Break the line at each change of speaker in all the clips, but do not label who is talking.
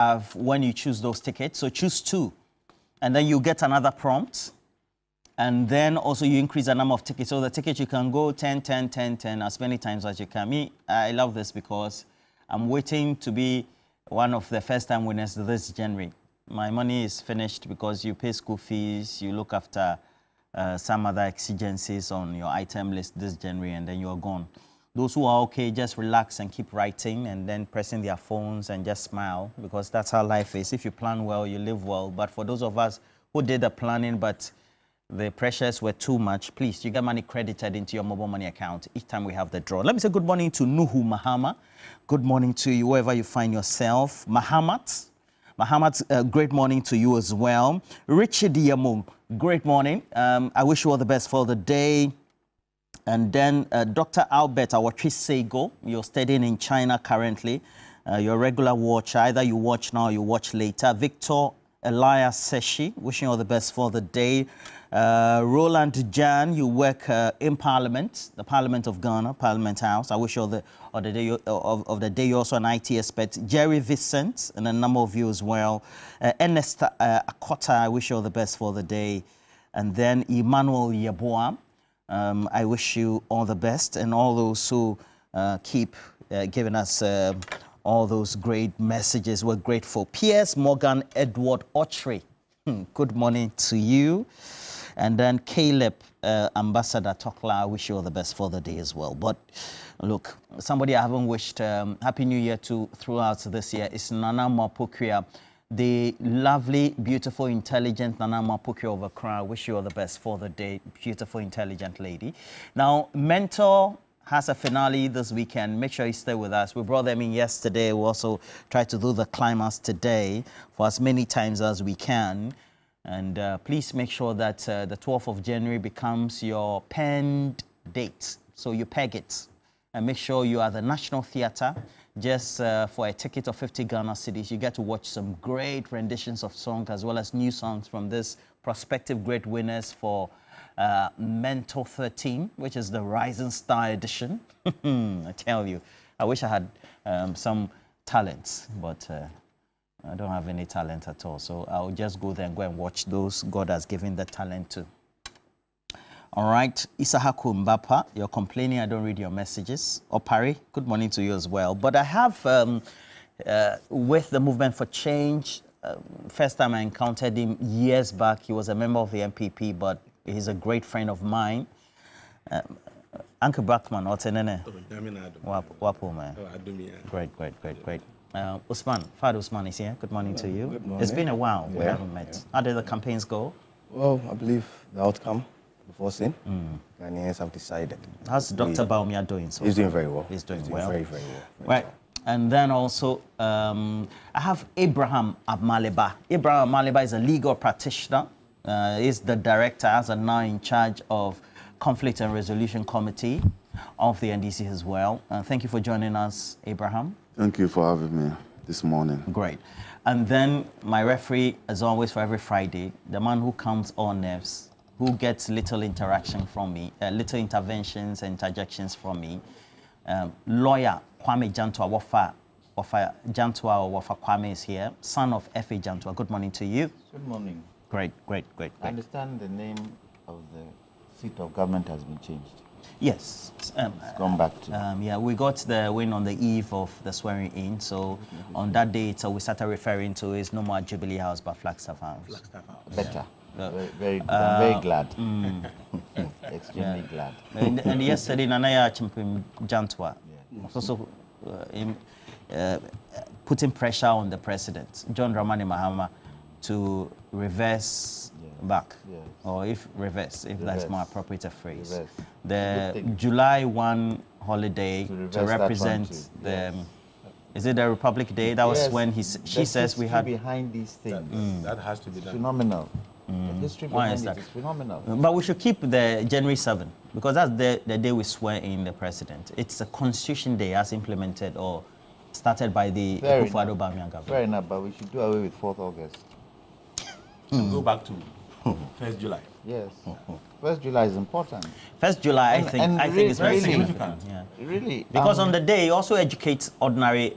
have when you choose those tickets. So choose 2, and then you get another prompt. And then also you increase the number of tickets. So the ticket you can go 10, 10, 10, 10, as many times as you can. Me, I love this because I'm waiting to be one of the first-time winners this January. My money is finished because you pay school fees, you look after some other exigencies on your item list this January, and then you're gone. Those who are okay, just relax and keep writing and then pressing their phones and just smile, because that's how life is. If you plan well, you live well. But for those of us who did the planning, but the pressures were too much, please, you get money credited into your mobile money account each time we have the draw. Let me say good morning to Nuhu Mahama. Good morning to you, wherever you find yourself. Mahamat, great morning to you as well. Richard Yamu, great morning. I wish you all the best for the day. And then Dr. Albert Awatrisego, you're studying in China currently. You're a regular watcher. Either you watch now or you watch later. Victor Elias Seshi, wishing you all the best for the day. Roland Jan, you work in Parliament, the Parliament of Ghana, Parliament House. I wish you all the day of the day. You're also an IT expert. Jerry Vincent, and a number of you as well. Ernest Akota, I wish you all the best for the day. And then Emmanuel Yeboah, I wish you all the best, and all those who keep giving us all those great messages. We're grateful. Piers Morgan Edward Ochre, good morning to you. And then Caleb, Ambassador Tokla, I wish you all the best for the day as well. But look, somebody I haven't wished Happy New Year to throughout this year is Nana Mapokria, the lovely, beautiful, intelligent Nana Mapokria of Accra. I wish you all the best for the day, beautiful, intelligent lady. Now, Mentor has a finale this weekend. Make sure you stay with us. We brought them in yesterday. We also try to do the climax today for as many times as we can. And please make sure that the 12th of January becomes your penned date. So you peg it. And make sure you are at the National Theatre. Just for a ticket of 50 Ghana cedis, you get to watch some great renditions of songs as well as new songs from this prospective great winners for Mentor 13, which is the Rising Star edition. I tell you, I wish I had some talents, but I don't have any talent at all. So I'll just go there and go and watch those God has given the talent to. All right, Isahaku Mbapa, you're complaining I don't read your messages. Opari, good morning to you as well. But I have, with the Movement for Change, first time I encountered him years back. He was a member of the MPP, but he's a great friend of mine. Uncle Blackman, what's in there? Wapo, man. Great. Usman, Fad Usman is here. Good morning to you. Good morning. It's been a while. We haven't met. How did the campaigns go? Well,
I believe the outcome before sin. Ghanaians have decided.
How's Dr. Baumia doing? So
he's doing very well.
He's doing well.
Very well.
Right. And then also, I have Abraham Amaleba. Abraham Amaleba is a legal practitioner. He's the director, as a now in charge of Conflict and Resolution Committee of the NDC as well. Thank you for joining us, Abraham.
Thank you for having me this morning.
Great. And then my referee, as always, for every Friday, the man who counts all nerves, who gets little interaction from me, little interventions and interjections from me, lawyer Kwame Jantua Wafa Kwame is here, son of F.A. Jantua. Good morning to you.
Good morning.
Great.
I understand the name of the seat of government has been changed.
Yes.
It's gone back to...
yeah, we got the win on the eve of the swearing in. So on that day, so we started referring to it's no more Jubilee House, but Flagstaff House.
Better. Very good. I'm very glad. Extremely glad.
And yesterday, Nanaya Chimpim Jantwa also putting pressure on the president, John Dramani Mahama, to reverse back, or if that's more appropriate a phrase.
Reverse.
The July 1 holiday to represent the, is it the Republic Day? That was when she says we had
behind these things.
That has to be done.
Phenomenal. The history behind it is phenomenal.
But we should keep the January 7th because that's the day we swear in the president. It's a Constitution Day as implemented or started by the Akufo-Addo Bawumia government.
Fair enough, but we should do away with 4th August.
And go back to
1st July.
Yes. 1st July is important.
1st July, I think it's very
really,
significant. Yeah.
Really.
Because on the day, it also educates ordinary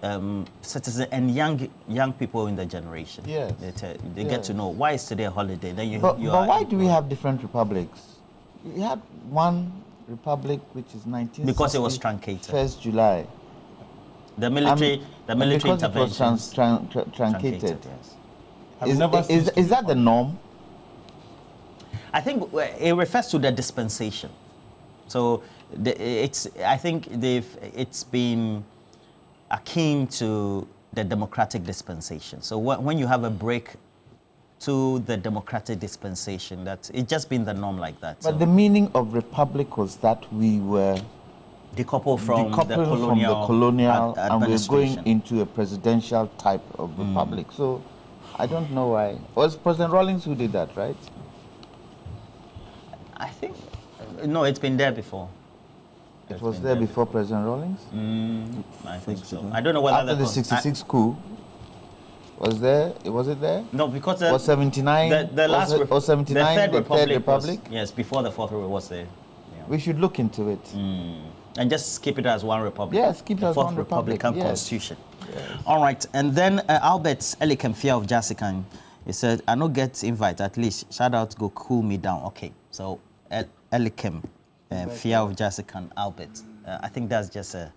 citizens and young people in the generation.
Yes.
They get to know why is today a holiday. Then
but why do we have different republics? We had one republic which is 1960.
Because it was truncated.
1st July.
The military
because
intervention.
it was truncated.
Yes.
Is that the norm?
I think it refers to the dispensation. So I think it's been akin to the democratic dispensation. So when you have a break to the democratic dispensation, that it's just been the norm like that.
But the meaning of republic was that we were
decoupled from the
colonial and we're going into a presidential type of republic. So I don't know why. It was President Rawlings who did that, right?
I think, no, it's been there before.
It was there before President Rawlings?
I think so. I don't know whether
after the 66 coup, was it there?
No, because
was 79,
the last
or 79,
the Third
Republic?
Yes, before the Fourth Republic was there. Yeah.
We should look into it.
And just keep it as one republic.
Yes, keep it as one republic.
Republican Constitution. Yes. All right, and then Albert Elikem Fia of Jasikan, he said, I don't get invite, at least shout out, go cool me down. Okay, so Elikem Fia of Jasikan, Albert. I think that's just a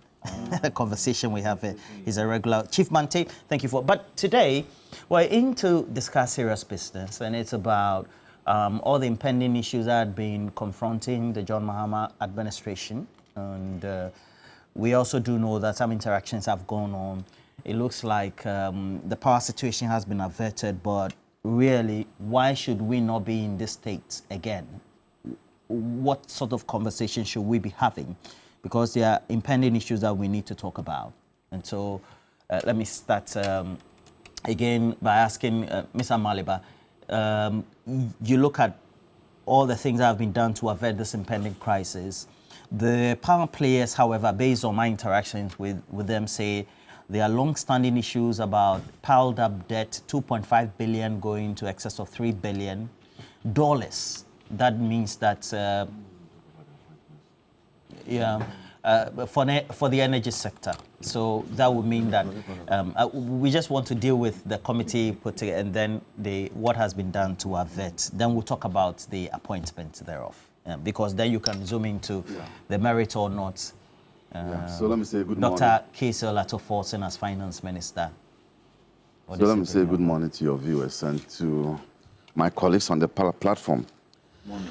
conversation we have. He's a regular. Chief Mante, thank you for. But today, we're in to discuss serious business, and it's about all the impending issues that have been confronting the John Mahama administration. And we also do know that some interactions have gone on. It looks like the power situation has been averted, but really, why should we not be in this state again? What sort of conversation should we be having? Because there are impending issues that we need to talk about. And so let me start again by asking Mr. Maliba, you look at all the things that have been done to avert this impending crisis. The power players, however, based on my interactions with them, say there are long-standing issues about piled-up debt, 2.5 billion going to excess of $3 billion. That means that, for the energy sector. So that would mean that we just want to deal with the committee put together and then what has been done to avert. Then we'll talk about the appointment thereof. Because then you can zoom into the merit or not.
So let me say good morning.
Dr. Kesel Atoforsen as Finance Minister.
So let me say good morning to your viewers and to my colleagues on the platform.
Morning.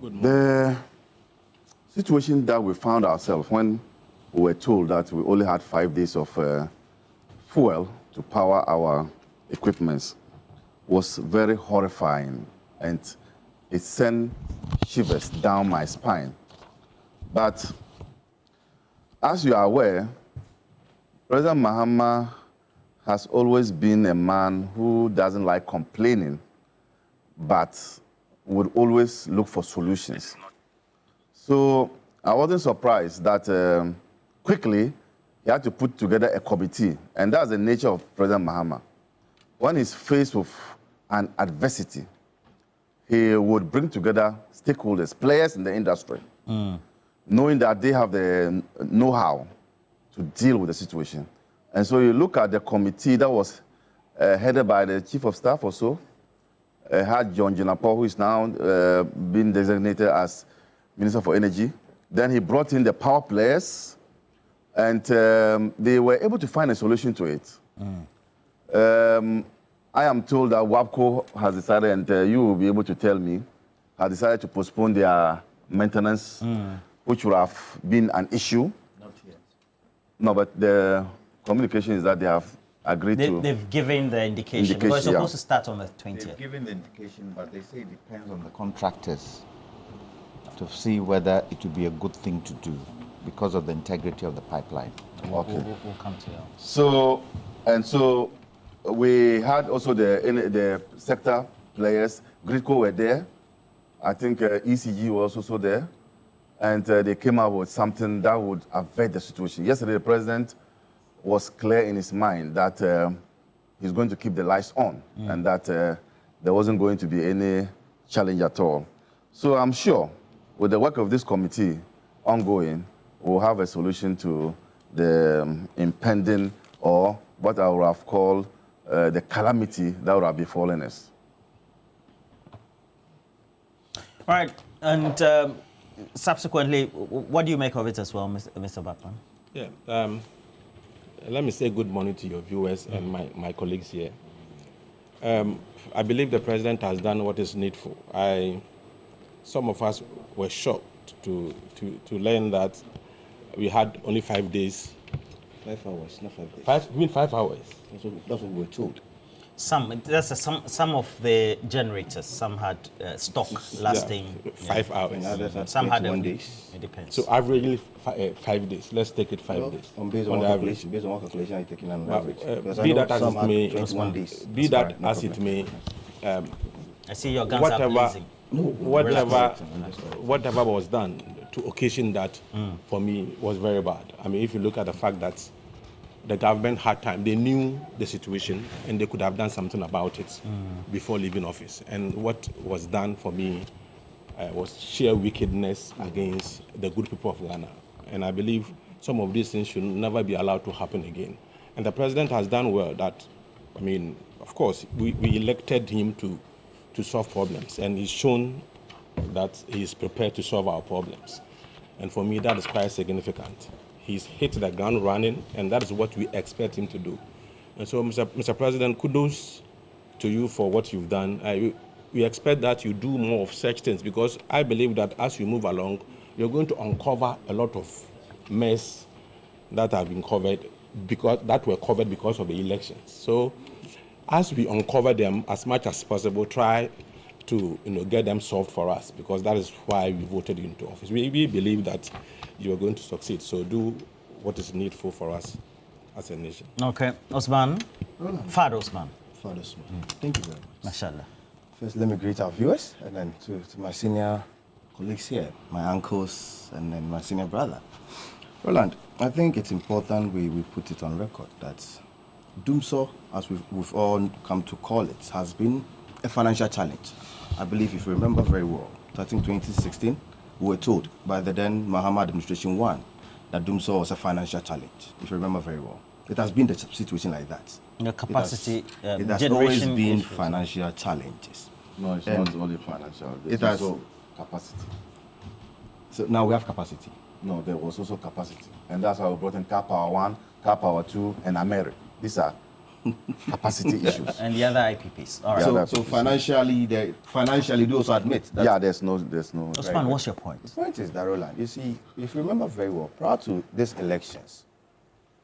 Good morning.
The situation that we found ourselves when we were told that we only had 5 days of fuel to power our equipments was very horrifying, and it sent shivers down my spine. But as you are aware, President Mahama has always been a man who doesn't like complaining, but would always look for solutions. So I wasn't surprised that quickly he had to put together a committee, and that's the nature of President Mahama. When he's faced with an adversity, he would bring together stakeholders, players in the industry, knowing that they have the know-how to deal with the situation. And so you look at the committee that was headed by the Chief of Staff or so, had John Jinapo, who is now being designated as Minister for Energy. Then he brought in the power players, and they were able to find a solution to it. I am told that WAPCO has decided, and you will be able to tell me, has decided to postpone their maintenance, which would have been an issue.
Not yet.
No, but the communication is that they have agreed to...
They've given the indication because it's supposed to start on the 20th.
They've given the indication, but they say it depends on the contractors to see whether it would be a good thing to do because of the integrity of the pipeline.
We'll come to that.
So, we had also the sector players. Gridco were there. I think ECG was also there. And they came up with something that would avert the situation. Yesterday, the president was clear in his mind that he's going to keep the lights on and that there wasn't going to be any challenge at all. So I'm sure with the work of this committee ongoing, we'll have a solution to the impending, or what I would have called the calamity that would have befallen us.
All right, and subsequently, what do you make of it as well, Mr. Batman?
Yeah, let me say good morning to your viewers and my colleagues here. I believe the president has done what is needful. Some of us were shocked to learn that we had only 5 days.
5 hours, not 5 days.
5 hours.
That's what we were told.
Some of the generators, some had stock lasting
5 hours.
Some had
21 days.
It depends.
So averagely 5 days. Let's take it 5 days.
Based on what calculation are you taking on average?
Be that as it may,
21 days.
Be that as it may,
I see your guns are blazing.
Whatever was done to occasion that, for me, was very bad. I mean, if you look at the fact that the government had time, they knew the situation, and they could have done something about it before leaving office. And what was done for me was sheer wickedness against the good people of Ghana. And I believe some of these things should never be allowed to happen again. And the president has done well that, I mean, of course, we elected him to solve problems, and he's shown that he's prepared to solve our problems. And for me, that is quite significant. He's hit the ground running, and that is what we expect him to do. And so, Mr. President, kudos to you for what you've done. We expect that you do more of such things, because I believe that as you move along, you're going to uncover a lot of mess that have been covered, that were covered because of the elections. So, as we uncover them as much as possible, try to get them solved for us, because that is why we voted you into office. We believe that you are going to succeed. So do what is needful for us as a nation.
Okay, Osman. Fad Osman.
Fad Osman. Thank you very much.
Mashallah.
First, let me greet our viewers, and then to my senior colleagues here, my uncles, and then my senior brother. Roland, I think it's important we put it on record that Dumso, as we've all come to call it, has been a financial challenge. I believe, if you remember very well, I think 2016, we were told by the then Mahama administration one that Dumso was a financial challenge, if you remember very well. It has been the situation like that.
The capacity,
it has always been financial challenges.
No, it's not only financial.
It has
also capacity.
So now we have capacity.
No, there was also capacity. And that's how we brought in Car Power 1, Car Power 2, and Ameri. These are capacity issues.
And the other IPPs. All right.
So financially, they also admit that.
Yeah, there's no.
Osman, what's your point?
The point is that, Roland, you see, if you remember very well, prior to these elections,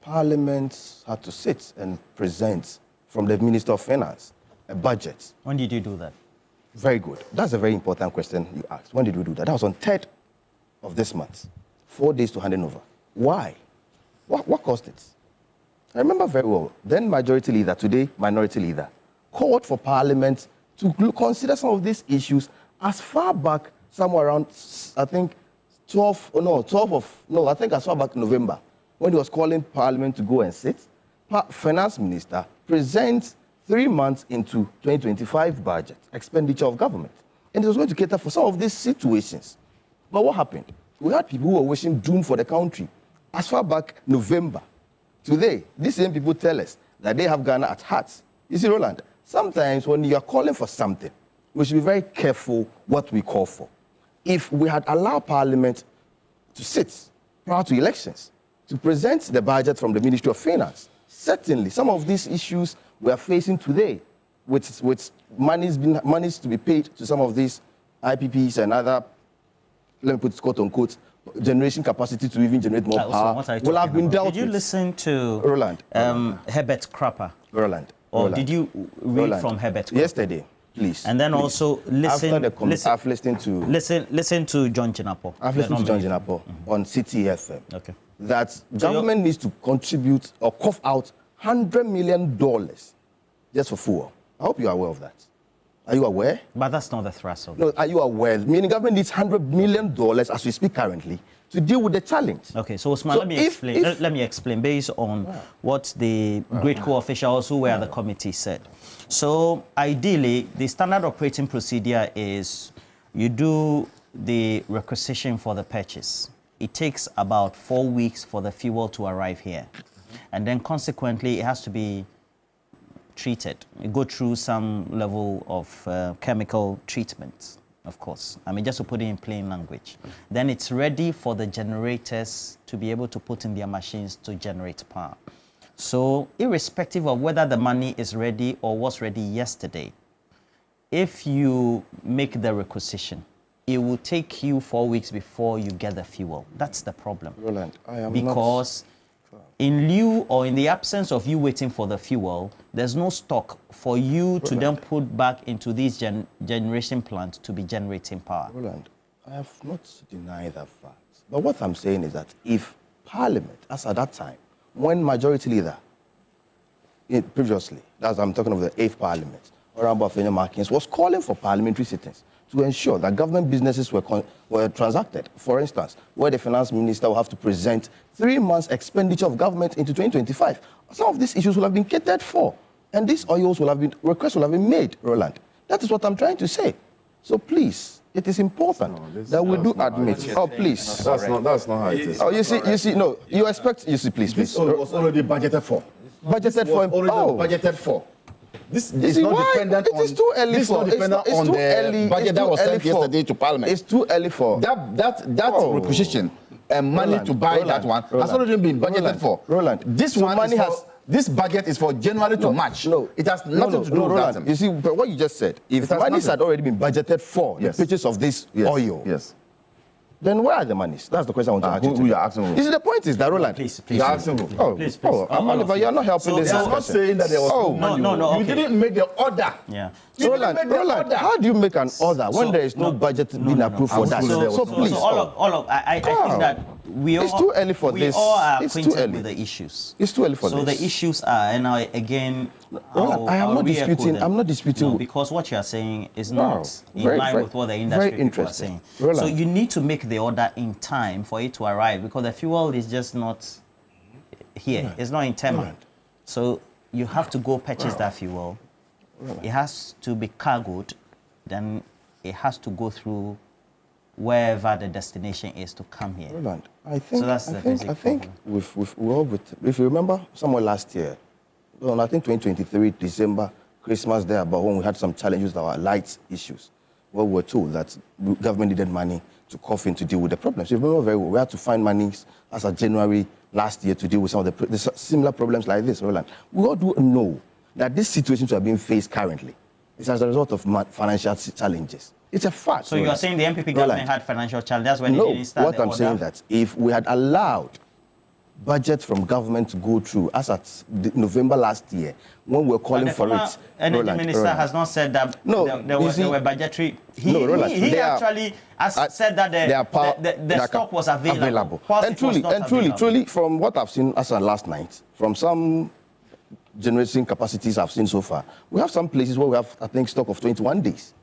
Parliament had to sit and present from the Minister of Finance a budget.
When did you do that?
Very good. That's a very important question you asked. When did we do that? That was on 3rd of this month. 4 days to hand it over. Why? What caused it? I remember very well, then majority leader, today minority leader, called for Parliament to consider some of these issues as far back, somewhere around, I think, as far back November, when he was calling Parliament to go and sit. Finance Minister presents 3 months into 2025 budget, expenditure of government. And it was going to cater for some of these situations. But what happened? We had people who were wishing doom for the country as far back November. Today, these same people tell us that they have Ghana at heart. You see, Roland, sometimes when you are calling for something, we should be very careful what we call for. If we had allowed Parliament to sit prior to elections, to present the budget from the Ministry of Finance, certainly some of these issues we are facing today, with monies to be paid to some of these IPPs and other, let me put it quote unquote, generation capacity to even generate more power will have been dealt with.
Did you listen to
Roland,
Herbert Crapper?
Roland.
Or did you read from Herbert Crapper?
Yesterday, please.
And then also listen.
After the comment, I've listened to.
Listen to John Jinapo.
I've listened to John Jinapo on City FM.
Okay.
That government needs to contribute or cough out $100 million just for fuel. I hope you are aware of that. Are you aware?
But that's not the thrust of it.
No, are you aware? Meaning government needs $100 million as we speak currently to deal with the challenge.
Okay, so Osman, let me explain based on what the great co-officials who were at the committee said. So ideally, the standard operating procedure is you do the requisition for the purchase. It takes about 4 weeks for the fuel to arrive here. And then consequently, it has to be treated. You go through some level of chemical treatment, of course. I mean, just to put it in plain language. Then it's ready for the generators to be able to put in their machines to generate power. So irrespective of whether the money is ready or was ready yesterday, if you make the requisition, it will take you 4 weeks before you get the fuel. That's the problem.
Roland, I am
because in lieu or in the absence of you waiting for the fuel, there's no stock for you to then put back into these generation plants to be generating power.
Roland, I have not denied that fact. But what I'm saying is that if Parliament, as at that time, when majority leader, previously, that's I'm talking of the 8th Parliament, Honorable Afenya Markins, was calling for parliamentary sittings to ensure that government businesses were transacted. For instance, where the finance minister will have to present 3 months expenditure of government into 2025. Some of these issues will have been catered for, and these requests will have been made, Roland. That is what I'm trying to say. So please, it is important that we do admit. Oh, please.
That's not how it is.
Oh, you see, no, you expect, please.
This was already budgeted for.
Budgeted for.
Budgeted for. This is not dependent on.
It is too early for.
It's not dependent on the budget that was sent yesterday to Parliament.
It's too early for
that requisition and money to buy that one has already been budgeted for.
Roland,
this one money has. This budget is for January to March. No, it has nothing to do with that.
You see, but what you just said, if monies had already been budgeted for the purchase of this oil, then where are the monies? That's the question I want to ask you.
Who you are asking?
You see, the point is that, Roland,
please.
You're asking who?
Please.
Oliver, you're not helping this discussion.
I'm not saying that there was no money.
No.
You didn't make the order.
Yeah.
Roland, how do you make an order when there is no budget being approved for that? So please.
I think that
it's too early for this.
We all are
it's
acquainted
too early
with the issues.
It's too early for this.
So the issues are, and again,
I am not disputing. I'm not disputing.
No, because what you are saying is not in line with what the industry people are saying.
Roland.
So you need to make the order in time for it to arrive, because the fuel is just not here. It's not in Tema. So you have to go purchase that fuel. It has to be cargoed, then it has to go through wherever the destination is to come here.
Roland, I think,
so that's the basic problem.
If you remember somewhere last year, well, I think 2023, December, Christmas there, about when we had some challenges with our lights issues, where we were told that government needed money to cough in to deal with the problems. You remember very well, we had to find money as of January last year to deal with some of the similar problems like this, Roland. We all do know that these situations are being faced currently. It's as a result of financial challenges. It's a fact.
So you are saying the MPP government had financial challenges? That's when they didn't start
what I'm saying that if we had allowed budget from government to go through, as at November last year, when we were calling for it.
And the minister has not said that there were budgetary. He actually has said that the stock was available.
And truly, from what I've seen as of last night, from some generating capacities I've seen so far, we have some places where we have, I think, stock of 21 days.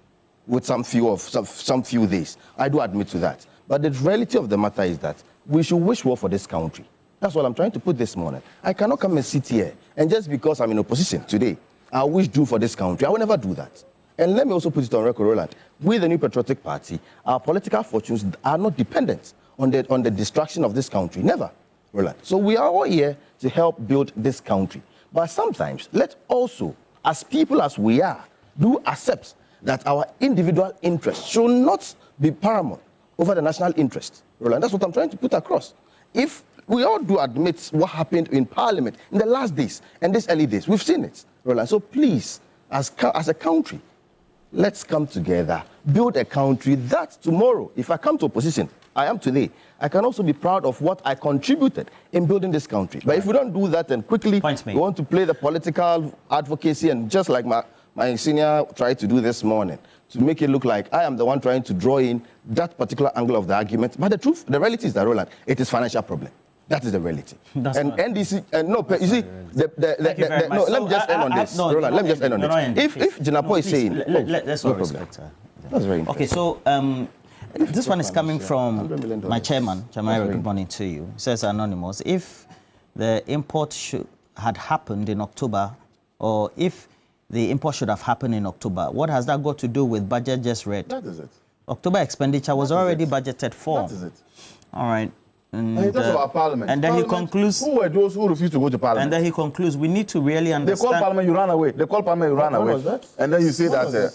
With some few days. I do admit to that. But the reality of the matter is that we should wish well for this country. That's what I'm trying to put this morning. I cannot come and sit here, and just because I'm in opposition today, I wish do for this country. I will never do that. And let me also put it on record, Roland. With the New Patriotic Party, our political fortunes are not dependent on the destruction of this country. Never, Roland. So we are all here to help build this country. But sometimes, let's also, as people as we are, do accept that our individual interests should not be paramount over the national interest. Roland, that's what I'm trying to put across. If we all do admit what happened in Parliament in the last days and these early days, we've seen it, Roland. So please, as a country, let's come together, build a country that tomorrow, if I come to opposition, I am today, I can also be proud of what I contributed in building this country. But if we don't do that and quickly we want to play the political advocacy, and just like my senior tried to do this morning, to make it look like I am the one trying to draw in that particular angle of the argument. But the truth, the reality is that, Roland, it is financial problem. That is the relative.
That's
and
not-
NDC, no, you see,
Thank you very much.
no, let
So,
me just end on this.
no,
Roland, let me just end on
no,
this. If Jinapo is saying,
let's
no
all
problem.
respect her.
That's very
Okay,
interesting.
so this one is coming
$100
from
million.
my chairman, Jamaica.
That's
Good morning to you. Says Anonymous, if the import had happened in October, or if the import should have happened in October, what has that got to do with budget just read?
That is it.
October expenditure was already
it.
budgeted for.
That is it.
All right.
And he talks about Parliament.
And then he
Parliament,
concludes.
who were those who refused to go to Parliament?
And then he concludes, we need to really
They
understand.
call Parliament, you ran away. They call Parliament, you ran
When
away.
was that?
And then you say that.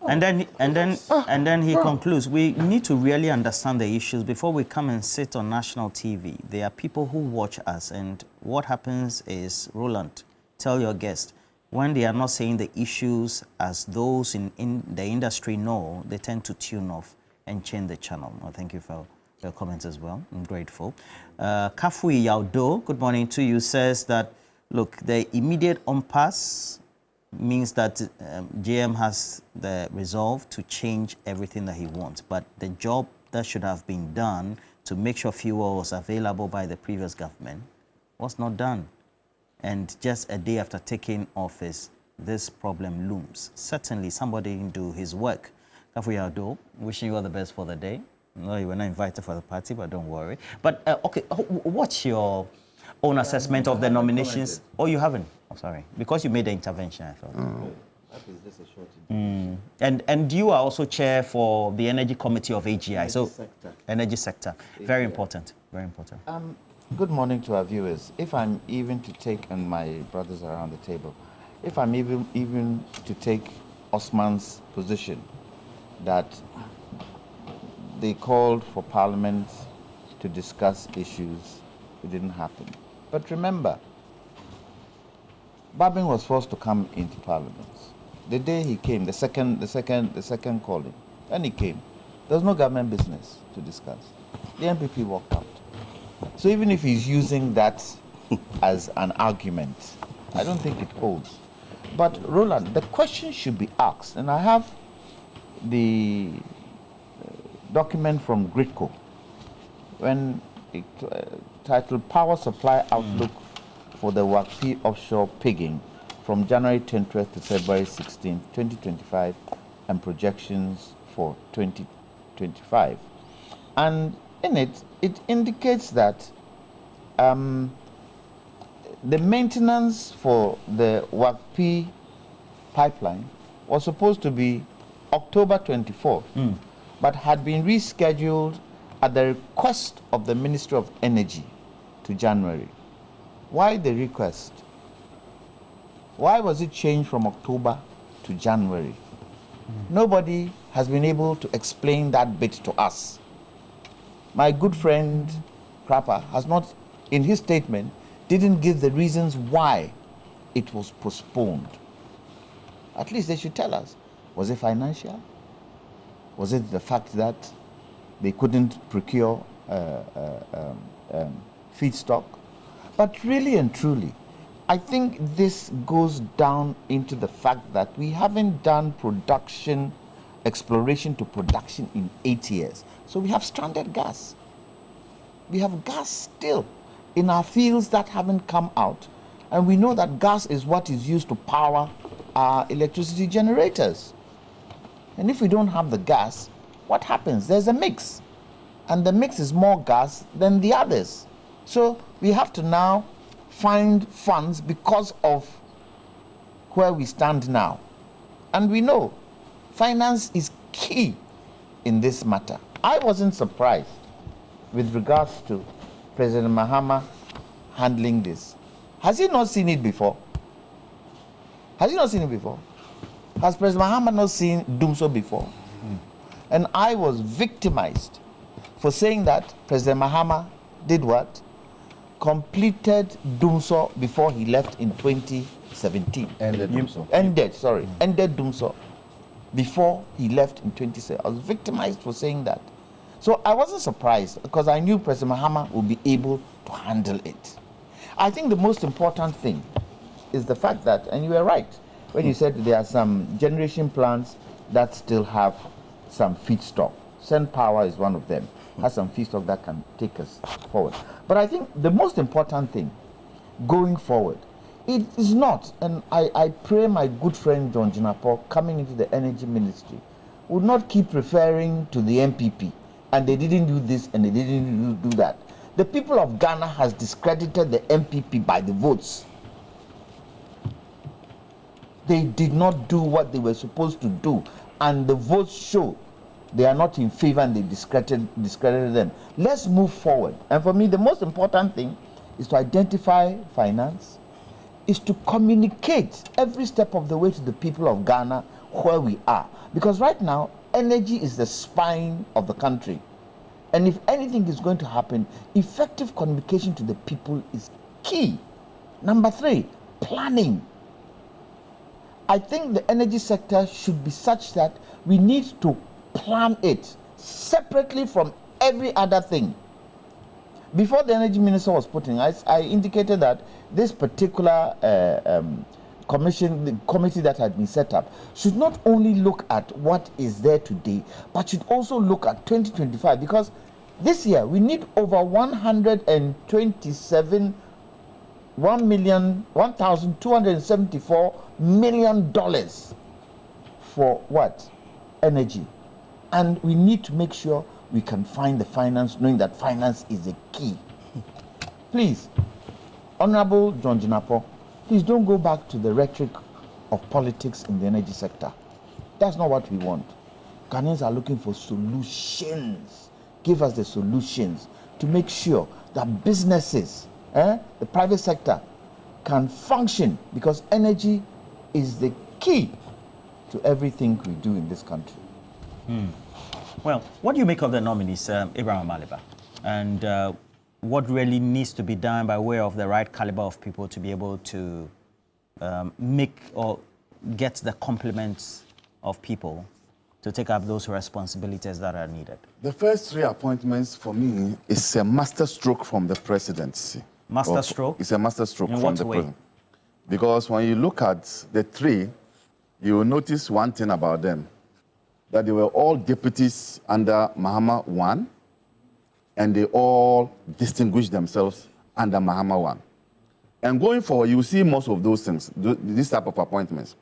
And then he concludes, we need to really understand the issues before we come and sit on national TV. There are people who watch us, and what happens is, Roland, tell your guest, when they are not saying the issues as those in the industry know, they tend to tune off and change the channel. Well, thank you for your comments as well. I'm grateful. Kafui Yaudo, good morning to you, says that, look, the immediate impasse means that GM has the resolve to change everything that he wants. But the job that should have been done to make sure fuel was available by the previous government was not done. And just a day after taking office, this problem looms. Certainly, somebody didn't do his work. Kafui Yaudo, wishing you all the best for the day. No, you were not invited for the party, but don't worry. But, okay, what's your own assessment of the nominations? Oh, you haven't? Oh, sorry. Because you made the intervention, I thought.
That is just a short
And you are also chair for the Energy Committee of AGI. So,
sector.
Energy sector. Very important. Very important.
Good morning to our viewers. If I'm even to take, and my brothers around the table, if I'm even to take Osman's position that they called for Parliament to discuss issues, it didn't happen. But remember, Babin was forced to come into Parliament. The day he came, the second calling, when he came, there was no government business to discuss. The MPP walked out. So even if he's using that as an argument, I don't think it holds. But Roland, the question should be asked, and I have the document from Gridco, when it titled Power Supply Outlook for the Wakfi Offshore Pigging from January 20th to February 16th, 2025, and projections for 2025. And in it, it indicates that the maintenance for the Wakfi pipeline was supposed to be October 24th, but had been rescheduled at the request of the Ministry of Energy to January. Why the request? Why was it changed from October to January? Nobody has been able to explain that bit to us. My good friend Krapper has not, in his statement, didn't give the reasons why it was postponed. At least they should tell us. Was it financial? Was it the fact that they couldn't procure feedstock? But really and truly, I think this goes down into the fact that we haven't done production, exploration to production in 8 years. So we have stranded gas. We have gas still in our fields that haven't come out. And we know that gas is what is used to power our electricity generators. And if we don't have the gas, what happens? There's a mix. And the mix is more gas than the others. So we have to now find funds because of where we stand now. And we know finance is key in this matter. I wasn't surprised with regards to President Mahama handling this. Has he not seen it before? Has he not seen it before? Has President Mahama not seen Dumso before? And I was victimized for saying that President Mahama did what? Completed Dumso before he left in 2017.
Ended Dumso.
Ended Dumso before he left in 2017. I was victimized for saying that. So I wasn't surprised because I knew President Mahama would be able to handle it. I think the most important thing is the fact that, and you were right, when you said there are some generation plants that still have some feedstock. Send Power is one of them. has some feedstock that can take us forward. But I think the most important thing going forward, it is not, and I pray my good friend John Jinapo coming into the energy ministry would not keep referring to the MPP, and they didn't do this and they didn't do that. The people of Ghana has discredited the MPP by the votes. They did not do what they were supposed to do, and the votes show they are not in favor and they discredited them. Let's move forward. And for me, the most important thing is to identify finance, is to communicate every step of the way to the people of Ghana where we are. Because right now, energy is the spine of the country. And if anything is going to happen, effective communication to the people is key. Number 3, planning. I think the energy sector should be such that we need to plan it separately from every other thing. Before the energy minister was put in, I indicated that this particular the committee that had been set up should not only look at what is there today, but should also look at 2025, because this year we need over $1,274 million for what? Energy. And we need to make sure we can find the finance, knowing that finance is the key. Please, Honorable John Jinapo, please don't go back to the rhetoric of politics in the energy sector. That's not what we want. Ghanaians are looking for solutions. Give us the solutions to make sure that businesses, the private sector, can function, because energy is the key to everything we do in this country.
Well, what do you make of the nominees, Abraham Maliba? And what really needs to be done by way of the right caliber of people to be able to make or get the complements of people to take up those responsibilities that are needed?
The first 3 appointments for me is a master stroke from the presidency.
Master stroke?
It's a master stroke
In
from
what
the
way?
president. Because when you look at the 3, you will notice one thing about them, that they were all deputies under Mahama 1, and they all distinguished themselves under Mahama 1. And going forward, you will see most of those things, this type of appointments,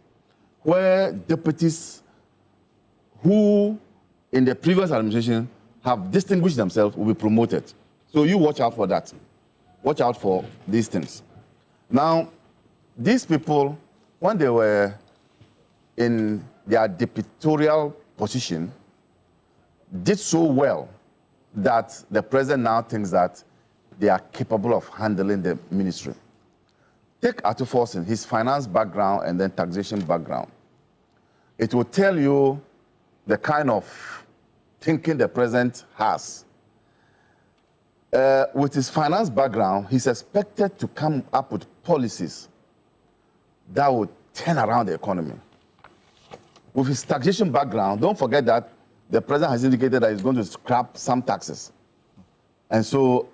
where deputies who in the previous administration have distinguished themselves will be promoted. So you watch out for that. Watch out for these things. Now, these people, when they were in their deputorial position, did so well that the president now thinks that they are capable of handling the ministry. Take Arthur Forson, his finance background and then taxation background. It will tell you the kind of thinking the president has. With his finance background, he's expected to come up with policies that would turn around the economy. With his taxation background, don't forget that the president has indicated that he's going to scrap some taxes. And so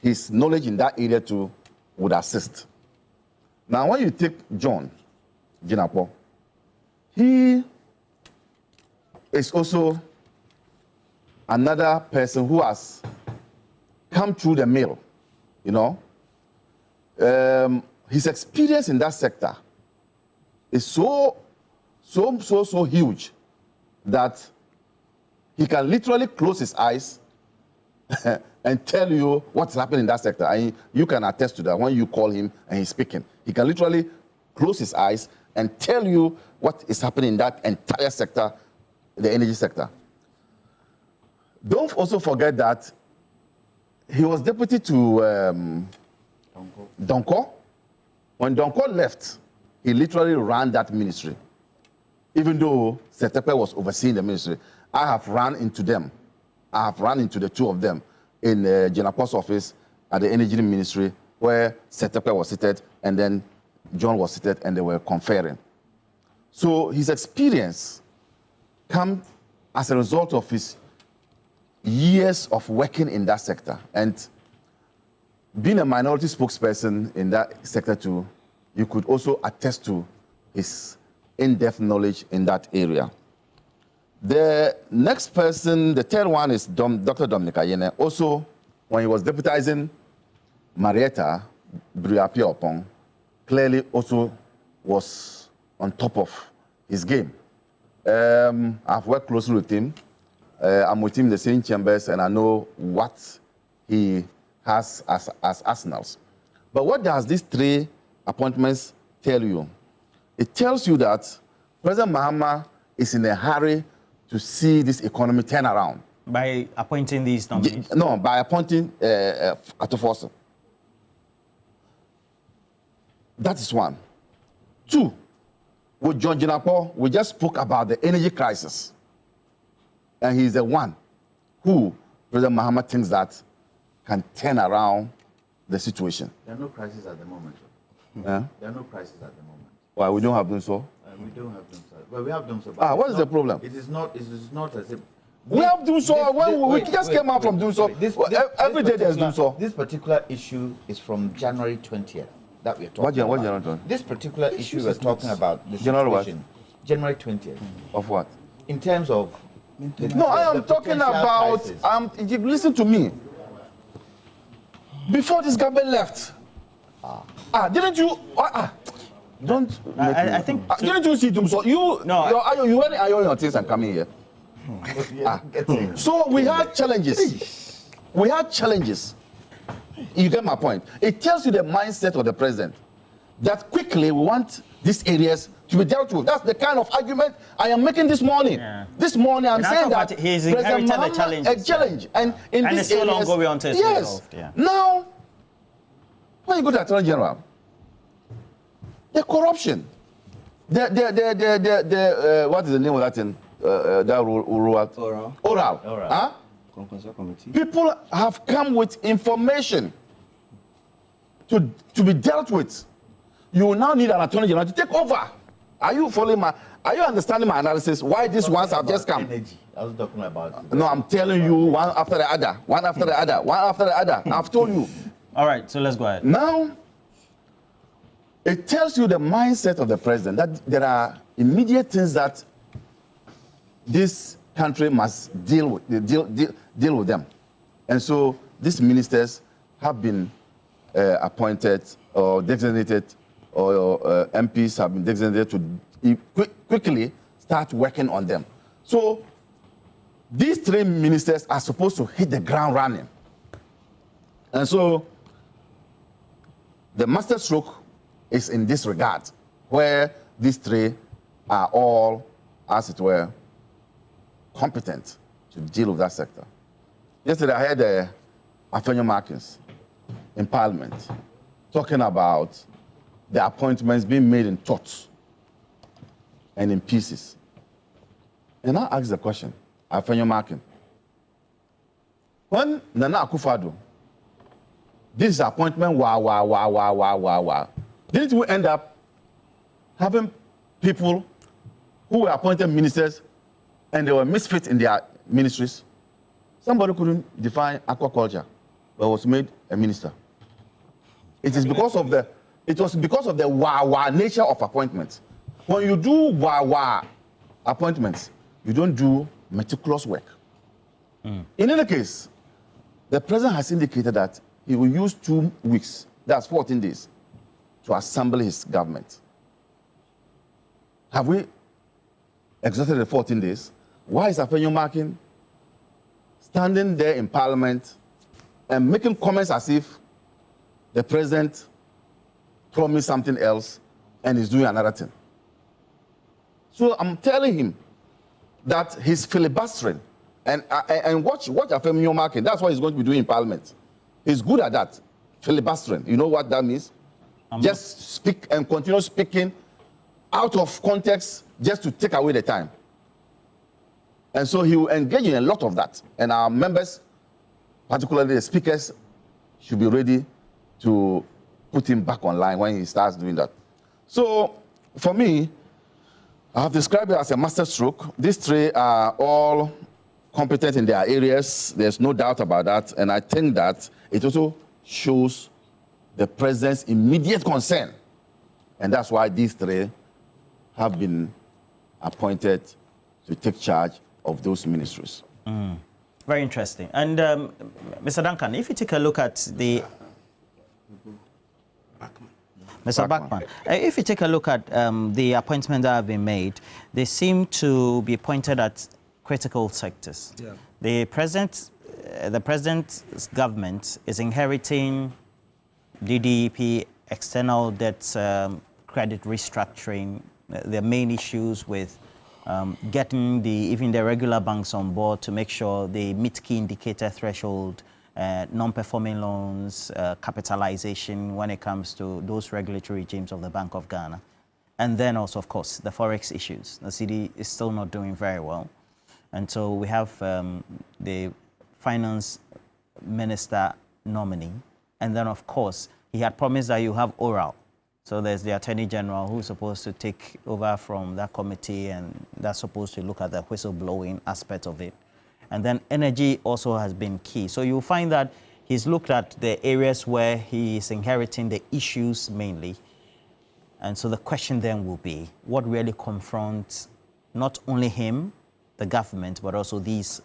his knowledge in that area too would assist. Now, when you take John Jinapo, he is also another person who has come through the mill, you know. His experience in that sector is so huge that he can literally close his eyes and tell you what's happening in that sector. And you can attest to that when you call him and he's speaking. He can literally close his eyes and tell you what is happening in that entire sector, the energy sector. Don't also forget that he was deputy to Donko. When Donko left, he literally ran that ministry. Even though Setepe was overseeing the ministry, I have run into them. I have run into the 2 of them in Jinapo's office at the energy ministry, where Setepe was seated and then John was seated and they were conferring. So his experience comes as a result of his years of working in that sector. And being a minority spokesperson in that sector too, you could also attest to his in-depth knowledge in that area. The next person, the third one is Dr. Dominic Ayene. Also, when he was deputizing Marietta Briapia-Opong, clearly also was on top of his game. I've worked closely with him. I'm with him in the same chambers, and I know what he has as arsenals. But what does these three appointments tell you? It tells you that President Mahama is in a hurry to see this economy turn around.
By appointing these nominees?
No, by appointing Atoforce. That is one. Two, with John Jinapo, we just spoke about the energy crisis. And he's the one who President Mahama thinks that can turn around the situation.
There are no crises at the moment.
Yeah?
There are no crises at the moment.
Why, we don't have them so?
We don't have them, sir. Well, we have them, sir.
What is the problem?
It is not as if...
We have them so. We just came out from doing so. Every day there's doing so.
This particular issue is from January 20th that we're talking
What
about.
January?
This particular issue we're talking about, the
January what?
situation, January 20th.
Of what?
In terms of...
No, I am talking about... listen to me. Before this government left, didn't you... don't...
I think...
didn't you see them? So you...
No.
You went iron your things and coming here. So we had challenges. We had challenges. You get my point. It tells you the mindset of the president that quickly we want these areas to be dealt with. That's the kind of argument I am making this morning. Yeah. This morning I'm saying that
he's inherited the challenge.
A challenge. And in
and
this
it's so long ago we until it's resolved. Yeah.
Now, when you go to Attorney General, the corruption, what is the name of that thing? Oral. Huh? People have come with information to be dealt with. You will now need an attorney general to take over. Are you following are you understanding my analysis? Why these ones have just come?
Energy. I was talking about...
No, I'm telling you one after the other, one after the other, one after the other. I've told you.
All right, so let's go ahead.
Now, it tells you the mindset of the president that there are immediate things that this country must deal with them. And so these ministers have been appointed or designated, or MPs have been designated to quickly start working on them. So these three ministers are supposed to hit the ground running. And so the master stroke is in this regard, where these three are all, as it were, competent to deal with that sector. Yesterday, I heard Afenyo Markins in Parliament talking about the appointments being made in thoughts and in pieces. And I asked the question, Afenyo Markins, when Nana Akufo-Addo, this appointment, didn't we end up having people who were appointed ministers and they were misfits in their ministries? Somebody couldn't define aquaculture, but was made a minister. It was because of the wah-wah nature of appointments. When you do wah-wah appointments, you don't do meticulous work. In any case, the president has indicated that he will use 2 weeks, that's 14 days, to assemble his government. Have we exhausted the 14 days? Why is Afenyo Markins standing there in Parliament and making comments as if the president promised something else and is doing another thing? So I'm telling him that he's filibustering. And watch Afenyo Markins, that's what he's going to be doing in Parliament. He's good at that, filibustering. You know what that means? Just speak and continue speaking out of context just to take away the time. And so he will engage in a lot of that. And our members, particularly the speakers, should be ready to put him back online when he starts doing that. So for me, I have described it as a master stroke. These three are all competent in their areas. There's no doubt about that. And I think that it also shows the president's immediate concern. And that's why these three have been appointed to take charge of those ministries.
Very interesting. And Mr. Duncan, if you take a look at the... Mr. Bachman, if you take a look at the appointments that have been made, they seem to be pointed at critical sectors. Yeah. The president's government is inheriting DDEP, external debt, credit restructuring, the main issues with getting even the regular banks on board to make sure they meet key indicator threshold, non-performing loans, capitalization when it comes to those regulatory regimes of the Bank of Ghana. And then also, of course, the forex issues. The CD is still not doing very well. And so we have the finance minister nominee. And then, of course, he had promised that you have oral. So there's the Attorney General who's supposed to take over from that committee, and that's supposed to look at the whistleblowing aspect of it. And then energy also has been key. So you'll find that he's looked at the areas where he is inheriting the issues mainly. And so the question then will be, what really confronts not only him, the government, but also these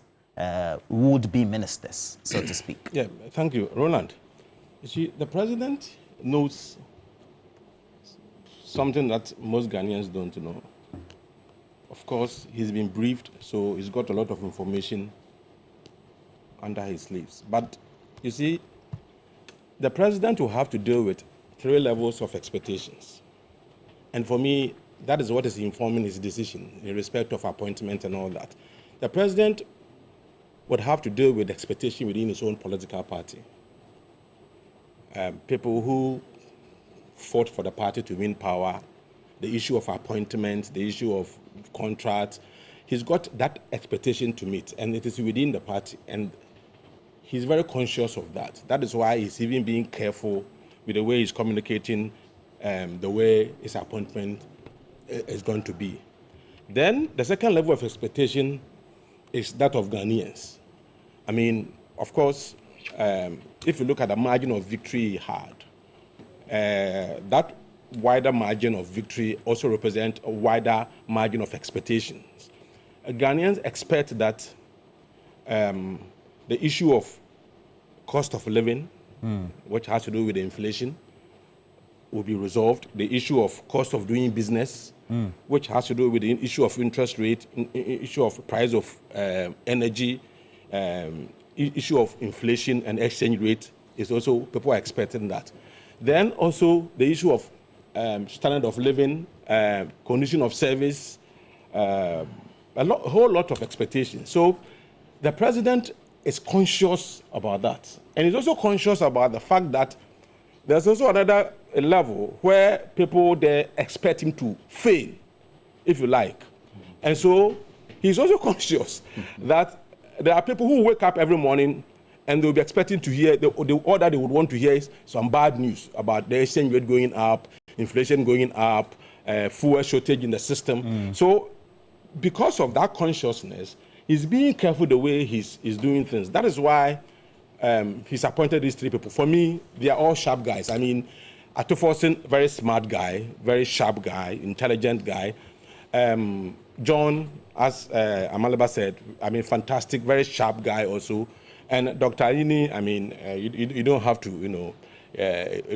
would-be ministers, so to speak?
Yeah, thank you. Roland, you see, the president knows something that most Ghanaians don't know. Of course, he's been briefed, so he's got a lot of information under his sleeves. But you see, the president will have to deal with 3 levels of expectations. And for me, that is what is informing his decision in respect of appointment and all that. The president would have to deal with expectation within his own political party. People who fought for the party to win power, the issue of appointments, the issue of contracts. He's got that expectation to meet, and it is within the party, and he's very conscious of that. That is why he's even being careful with the way he's communicating, the way his appointment is going to be. Then the second level of expectation is that of Ghanaians. I mean, of course, if you look at the margin of victory he had, that wider margin of victory also represents a wider margin of expectations. Ghanaians expect that the issue of cost of living, which has to do with the inflation, will be resolved. The issue of cost of doing business, which has to do with the issue of interest rate, issue of price of energy, issue of inflation and exchange rate is also, people are expecting that. Then also the issue of standard of living, condition of service, a whole lot of expectations. So the president is conscious about that. And he's also conscious about the fact that there's also another level where people, they expect him to fail, if you like. And so he's also conscious that there are people who wake up every morning and they'll be expecting to hear, all that they would want to hear is some bad news about the exchange rate going up, inflation going up, fuel shortage in the system. So because of that consciousness, he's being careful the way he's doing things. That is why he's appointed these 3 people. For me, they are all sharp guys. I mean, Atuforsen, very smart guy, very sharp guy, intelligent guy. John, as Amalaba said, I mean, fantastic, very sharp guy also. And Dr. Ini, I mean, you don't have to,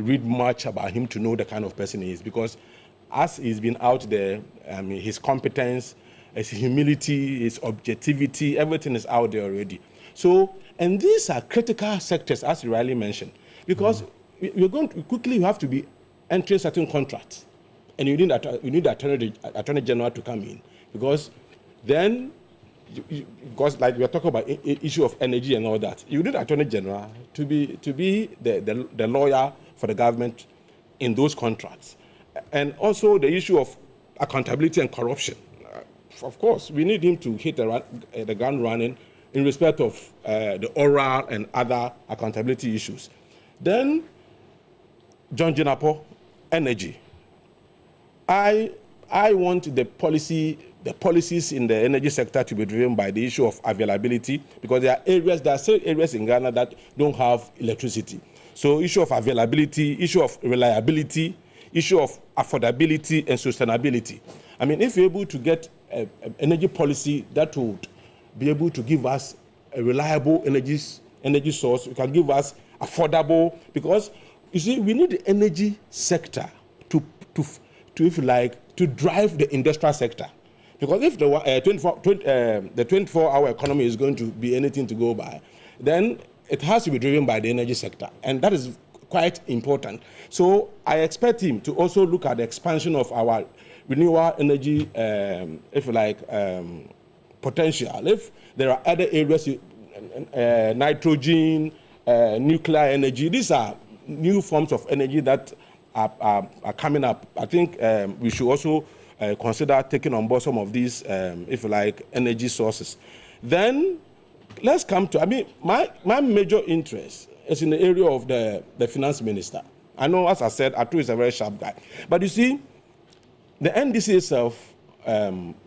read much about him to know the kind of person he is, because as he's been out there, I mean, his competence, his humility, his objectivity, everything is out there already. So, and these are critical sectors, as you rightly mentioned, because you're going to quickly, you have to be entering certain contracts, and you need the Attorney General to come in, because then, because like we are talking about issue of energy and all that, you need the Attorney General to be the lawyer for the government in those contracts, and also the issue of accountability and corruption. Of course, we need him to hit the ground running in respect of the oral and other accountability issues. Then, John Jinapo, energy. I want the policies in the energy sector to be driven by the issue of availability, because there are still areas in Ghana that don't have electricity. So issue of availability, issue of reliability, issue of affordability and sustainability. I mean, if you're able to get an energy policy that would be able to give us a reliable energy source. You can give us affordable, because you see, we need the energy sector to if you like, to drive the industrial sector. Because if the 24-hour economy is going to be anything to go by, then it has to be driven by the energy sector, and that is quite important. So I expect him to also look at the expansion of our renewable energy, if you like, potential. If there are other areas, nitrogen, nuclear energy, these are new forms of energy that are coming up. I think we should also consider taking on board some of these, if you like, energy sources. Then let's come to, I mean, my major interest is in the area of the finance minister. I know, as I said, Atu is a very sharp guy. But you see, the NDC itself,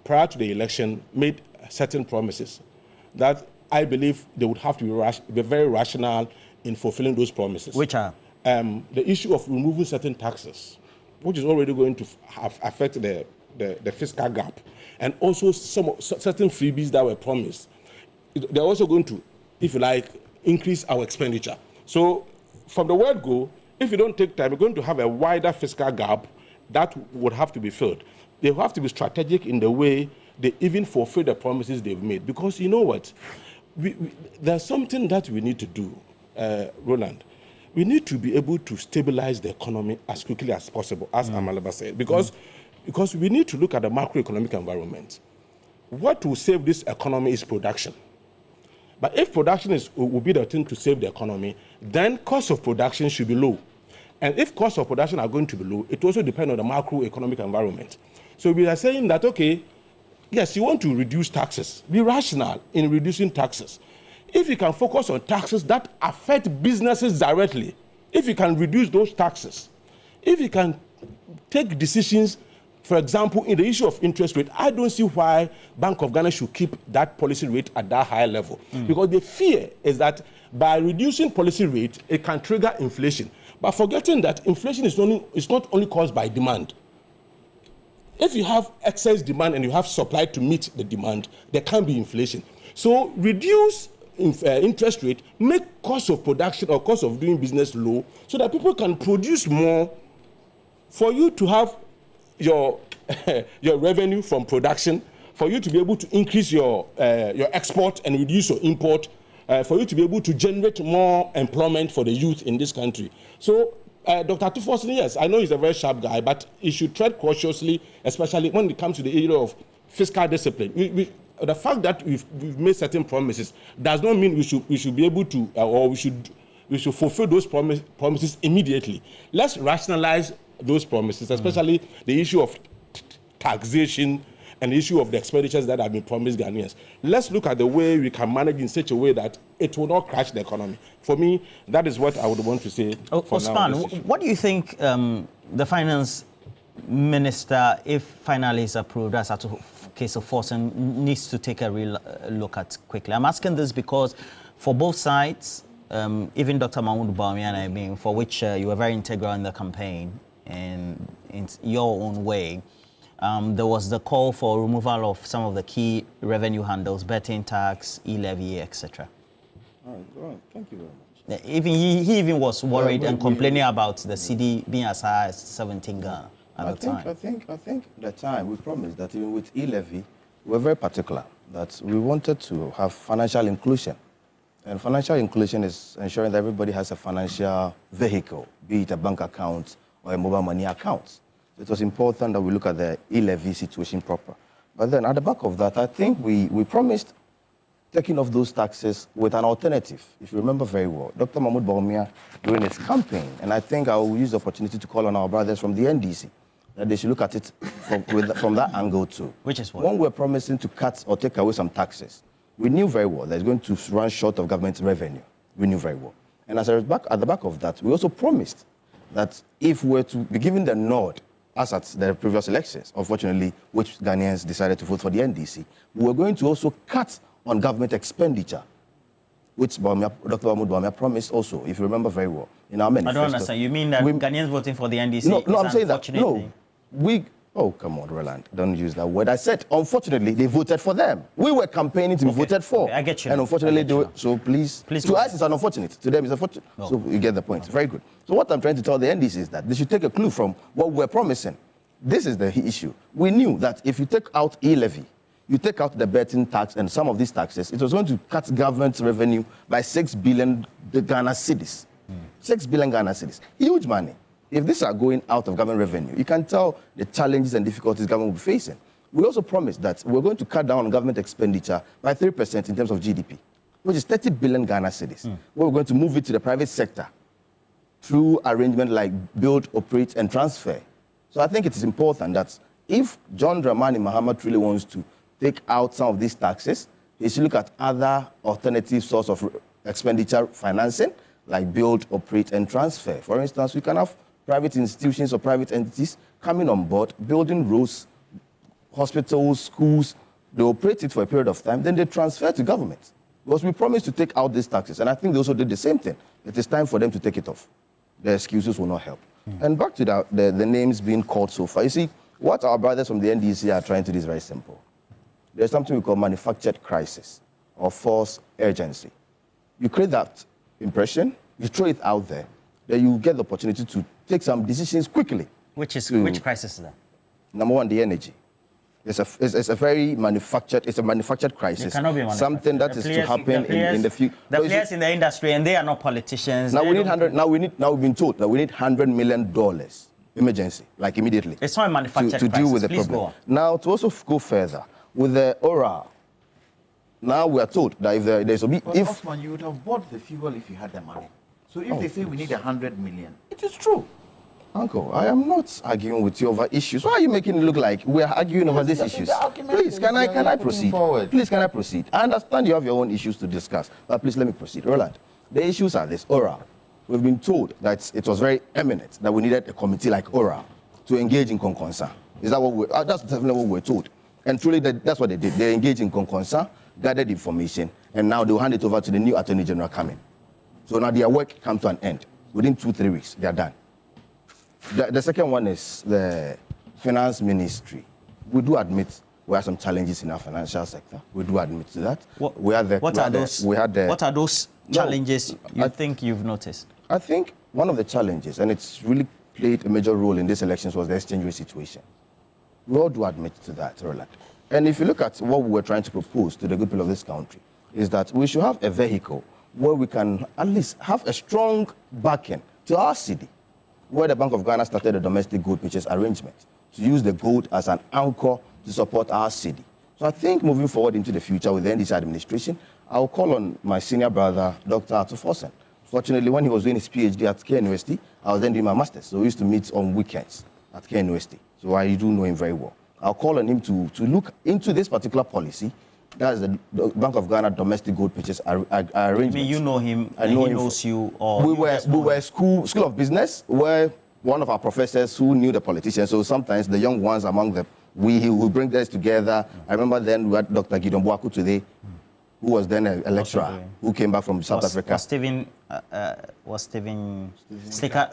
prior to the election, made certain promises that I believe they would have to be very rational in fulfilling those promises.
Which are?
The issue of removing certain taxes, which is already going to affect the fiscal gap, and also certain freebies that were promised. They're also going to, if you like, increase our expenditure. So from the word go, if you don't take time, we're going to have a wider fiscal gap that would have to be filled. They have to be strategic in the way they even fulfill the promises they've made. Because you know what? There's something that we need to do, Roland. We need to be able to stabilize the economy as quickly as possible, as Amalaba said, because we need to look at the macroeconomic environment. What will save this economy is production. But if production will be the thing to save the economy, then cost of production should be low. And if costs of production are going to be low, it also depends on the macroeconomic environment. So we are saying that, okay, yes, you want to reduce taxes. Be rational in reducing taxes. If you can focus on taxes that affect businesses directly, if you can reduce those taxes, if you can take decisions, for example, in the issue of interest rate, I don't see why Bank of Ghana should keep that policy rate at that high level. Because the fear is that by reducing policy rate, it can trigger inflation. But forgetting that inflation is not only caused by demand. If you have excess demand and you have supply to meet the demand, there can be inflation. So reduce interest rate, make cost of production or cost of doing business low, so that people can produce more for you to have your revenue from production, for you to be able to increase your export and reduce your import, for you to be able to generate more employment for the youth in this country. So Dr. Tufosin, yes, I know he's a very sharp guy, but he should tread cautiously, especially when it comes to the area of fiscal discipline. The fact that we've made certain promises does not mean we should be able to, or we should fulfill those promises immediately. Let's rationalize those promises, especially the issue of taxation and the issue of the expenditures that have been promised Ghanaians. Let's look at the way we can manage in such a way that it will not crash the economy. For me, that is what I would want to say.
Osman, what do you think the finance minister, if finally is approved as a case of force, and needs to take a real look at quickly? I'm asking this because for both sides, even Dr. Mahmoud Bawumia, I mean, for which you were very integral in the campaign and in your own way, there was the call for removal of some of the key revenue handles, betting tax, e-levy, etc.
All right, thank you very much.
Even he even was worried and complaining about the CD being as high as 17 Ghana at the time.
I think at the time we promised that even with e-levy, we were very particular that we wanted to have financial inclusion. And financial inclusion is ensuring that everybody has a financial vehicle, be it a bank account or a mobile money account. It was important that we look at the e-levy situation proper. But then at the back of that, I think we promised taking off those taxes with an alternative. If you remember very well, Dr. Mahmoud Bawumia during his campaign, and I think I will use the opportunity to call on our brothers from the NDC, that they should look at it from that angle too.
Which is what?
When we're promising to cut or take away some taxes, we knew very well that it's going to run short of government revenue. We knew very well. And at the back of that, we also promised that if we're to be given the nod, as at the previous elections, unfortunately, which Ghanaians decided to vote for the NDC, we were going to also cut on government expenditure, which Dr. Mahmoud Bawumia promised also, if you remember very well, in our manifesto.
I don't understand. You mean that Ghanaians voting for the NDC?
No, I'm saying that, no, Oh, come on, Roland. Don't use that word. I said, unfortunately, they voted for them. We were campaigning to be voted for.
Okay, I get you.
And unfortunately, so please to us, it's unfortunate. To them, it's unfortunate.
No.
So you get the point. Very good. So what I'm trying to tell the NDC is that they should take a clue from what we're promising. This is the issue. We knew that if you take out e-levy, you take out the betting tax and some of these taxes, it was going to cut government revenue by 6 billion Ghana cedis. 6 billion Ghana cedis. Huge money. If these are going out of government revenue, you can tell the challenges and difficulties government will be facing. We also promised that we're going to cut down on government expenditure by 3% in terms of GDP, which is 30 billion Ghana cedis. We're going to move it to the private sector through arrangement like build, operate, and transfer. So I think it is important that if John Dramani Mahama truly wants to take out some of these taxes, he should look at other alternative source of expenditure financing, like build, operate, and transfer. For instance, we can have private institutions or private entities coming on board, building roads, hospitals, schools. They operate it for a period of time, then they transfer to government. Because we promised to take out these taxes, and I think they also did the same thing. It is time for them to take it off. The excuses will not help. And back to the names being called so far. You see, what our brothers from the NDC are trying to do is very simple. There's something we call manufactured crisis or false urgency. You create that impression, you throw it out there, then you get the opportunity to take some decisions quickly.
Which crisis is that?
Number one, the energy. It's a very manufactured, it's a manufactured crisis.
It cannot be manufactured.
Something that is to happen in the future.
The players in the industry, and they are not politicians.
Now we've been told that we need $100 million emergency, like immediately.
It's not a manufactured
to deal with the
Please
problem.
go on.
Now, to also go further, with the oral, now we are told that if there's a bit,
But Osman, you would have bought the fuel if you had the money. So if they say we need 100 million, it is true.
Uncle, I am not arguing with you over issues. Why are you making it look like we are arguing over these issues? Please, can I proceed? Please, can I proceed? I understand you have your own issues to discuss, but please let me proceed. Roland, the issues are this. Oral, we've been told that it was very eminent that we needed a committee like Oral to engage in concern. Is that what that's definitely what we're told. And truly, that's what they did. They engaged in concern, gathered information, and now they'll hand it over to the new Attorney General coming. So now their work comes to an end. Within 2-3 weeks, they are done. The second one is the finance ministry. We do admit we have some challenges in our financial sector. We do admit to that.
What are those challenges you think you've noticed?
I think one of the challenges, and it's really played a major role in these elections, was the exchange rate situation. We all do admit to that, Roland. And if you look at what we were trying to propose to the good people of this country, is that we should have a vehicle where we can at least have a strong backing to our city, where the Bank of Ghana started a domestic gold purchase arrangement to use the gold as an anchor to support our city. So I think moving forward into the future with the NDC administration, I'll call on my senior brother, Dr. Atufosen. Fortunately, when he was doing his PhD at K University, I was then doing my master's. So we used to meet on weekends at K University. So I do know him very well. I'll call on him to look into this particular policy. That is the Bank of Ghana domestic gold purchase arrangement.
I mean, you know him, and he knows you, or
we were school of business, where one of our professors who knew the politicians. So sometimes the young ones among them, he will bring us together. I remember then we had Dr. Gideon Boaku today, who was then a lecturer who came back from South Africa.
Was Steven Sticker?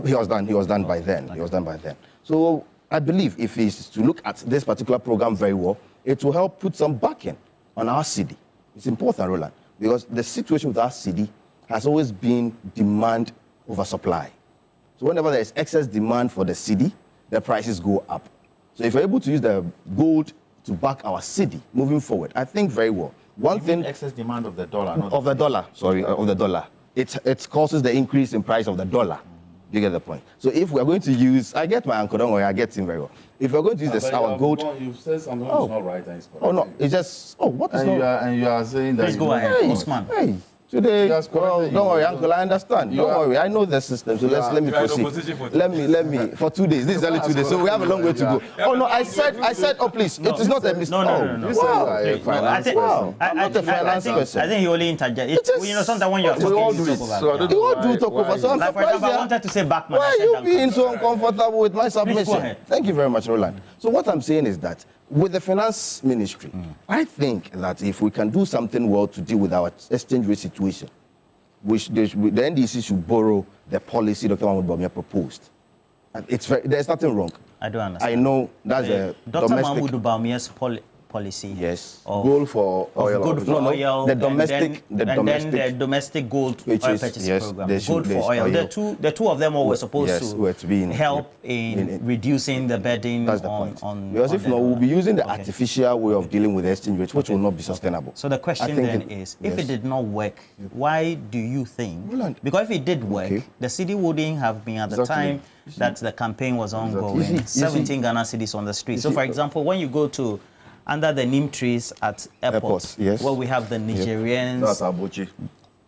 He was done by then. He was done by then. So I believe if he's to look at this particular program very well, it will help put some backing on our city. It's important, Roland, because the situation with our city has always been demand over supply. So whenever there is excess demand for the city, the prices go up. So if we're able to use the gold to back our city moving forward, I think very well. One thing,
excess demand of the dollar,
of the dollar. It causes the increase in price of the dollar. You get the point. So if we're going to use, I get my uncle, don't worry, I get him very well. If we're going to use our gold,
you said something that's not right and it's correct.
Oh no, it's just what is
and you are saying that.
Please go ahead, Osman.
Hey. Today, well, don't worry, Uncle, I understand. Don't worry, I know the system, so let me proceed. Let me, for 2 days, this is only 2 days, so we have a long way to go. Oh, no, I said, oh, please, it is not a mistake.
No.
You said I'm not a finance person.
I think you only interject. You know, sometimes when you're talking,
we all do it.
You all do talk over, so I'm
like, for
surprised.
example, I wanted to say Backman.
Why are you being so uncomfortable with my submission? Thank you very much, Roland. So what I'm saying is that with the finance ministry, I think that if we can do something well to deal with our exchange rate situation, the NDC should borrow the policy Dr. Mahmoud Bawumia proposed. There's nothing wrong.
I don't understand.
I know that's a
Dr.
domestic...
Mahmoud Bawumia's policy.
Yes.
Of,
gold for oil.
Gold for oil.
The domestic...
Then the domestic gold oil purchase program. Gold for oil. The two of them were supposed to help in reducing the burden
that's the point. Because if not, we'll be using the artificial way of dealing with the exchange rate, which will not be sustainable.
So the question then is, if it did not work, why do you think? Because if it did work, the city wouldn't have been at the time that the campaign was ongoing. 17 Ghana cities on the street. So, for example, when you go to under the neem trees at airports, where we have the Nigerians,
that's Abochi.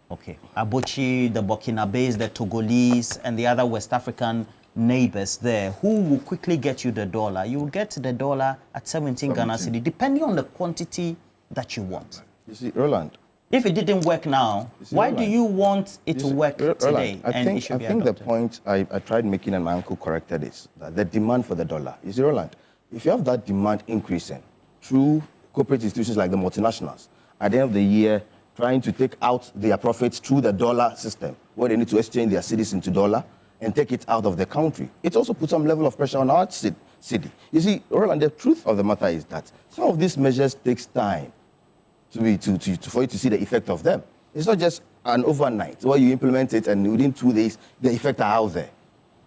Okay, Abochi, the Burkinabes, the Togolese, and the other West African neighbors there, who will quickly get you the dollar. You will get the dollar at 17 Ghana cedi, depending on the quantity that you want.
You see, Roland.
If it didn't work now, why do you want it to work today?
I think the point I tried making and my uncle corrected is that the demand for the dollar. You see, Roland, if you have that demand increasing through corporate institutions like the multinationals, at the end of the year, trying to take out their profits through the dollar system, where they need to exchange their cedis into dollar and take it out of the country. It also puts some level of pressure on our city. You see, Roland, the truth of the matter is that some of these measures takes time for you to see the effect of them. It's not just an overnight where you implement it and within 2 days, the effects are out there.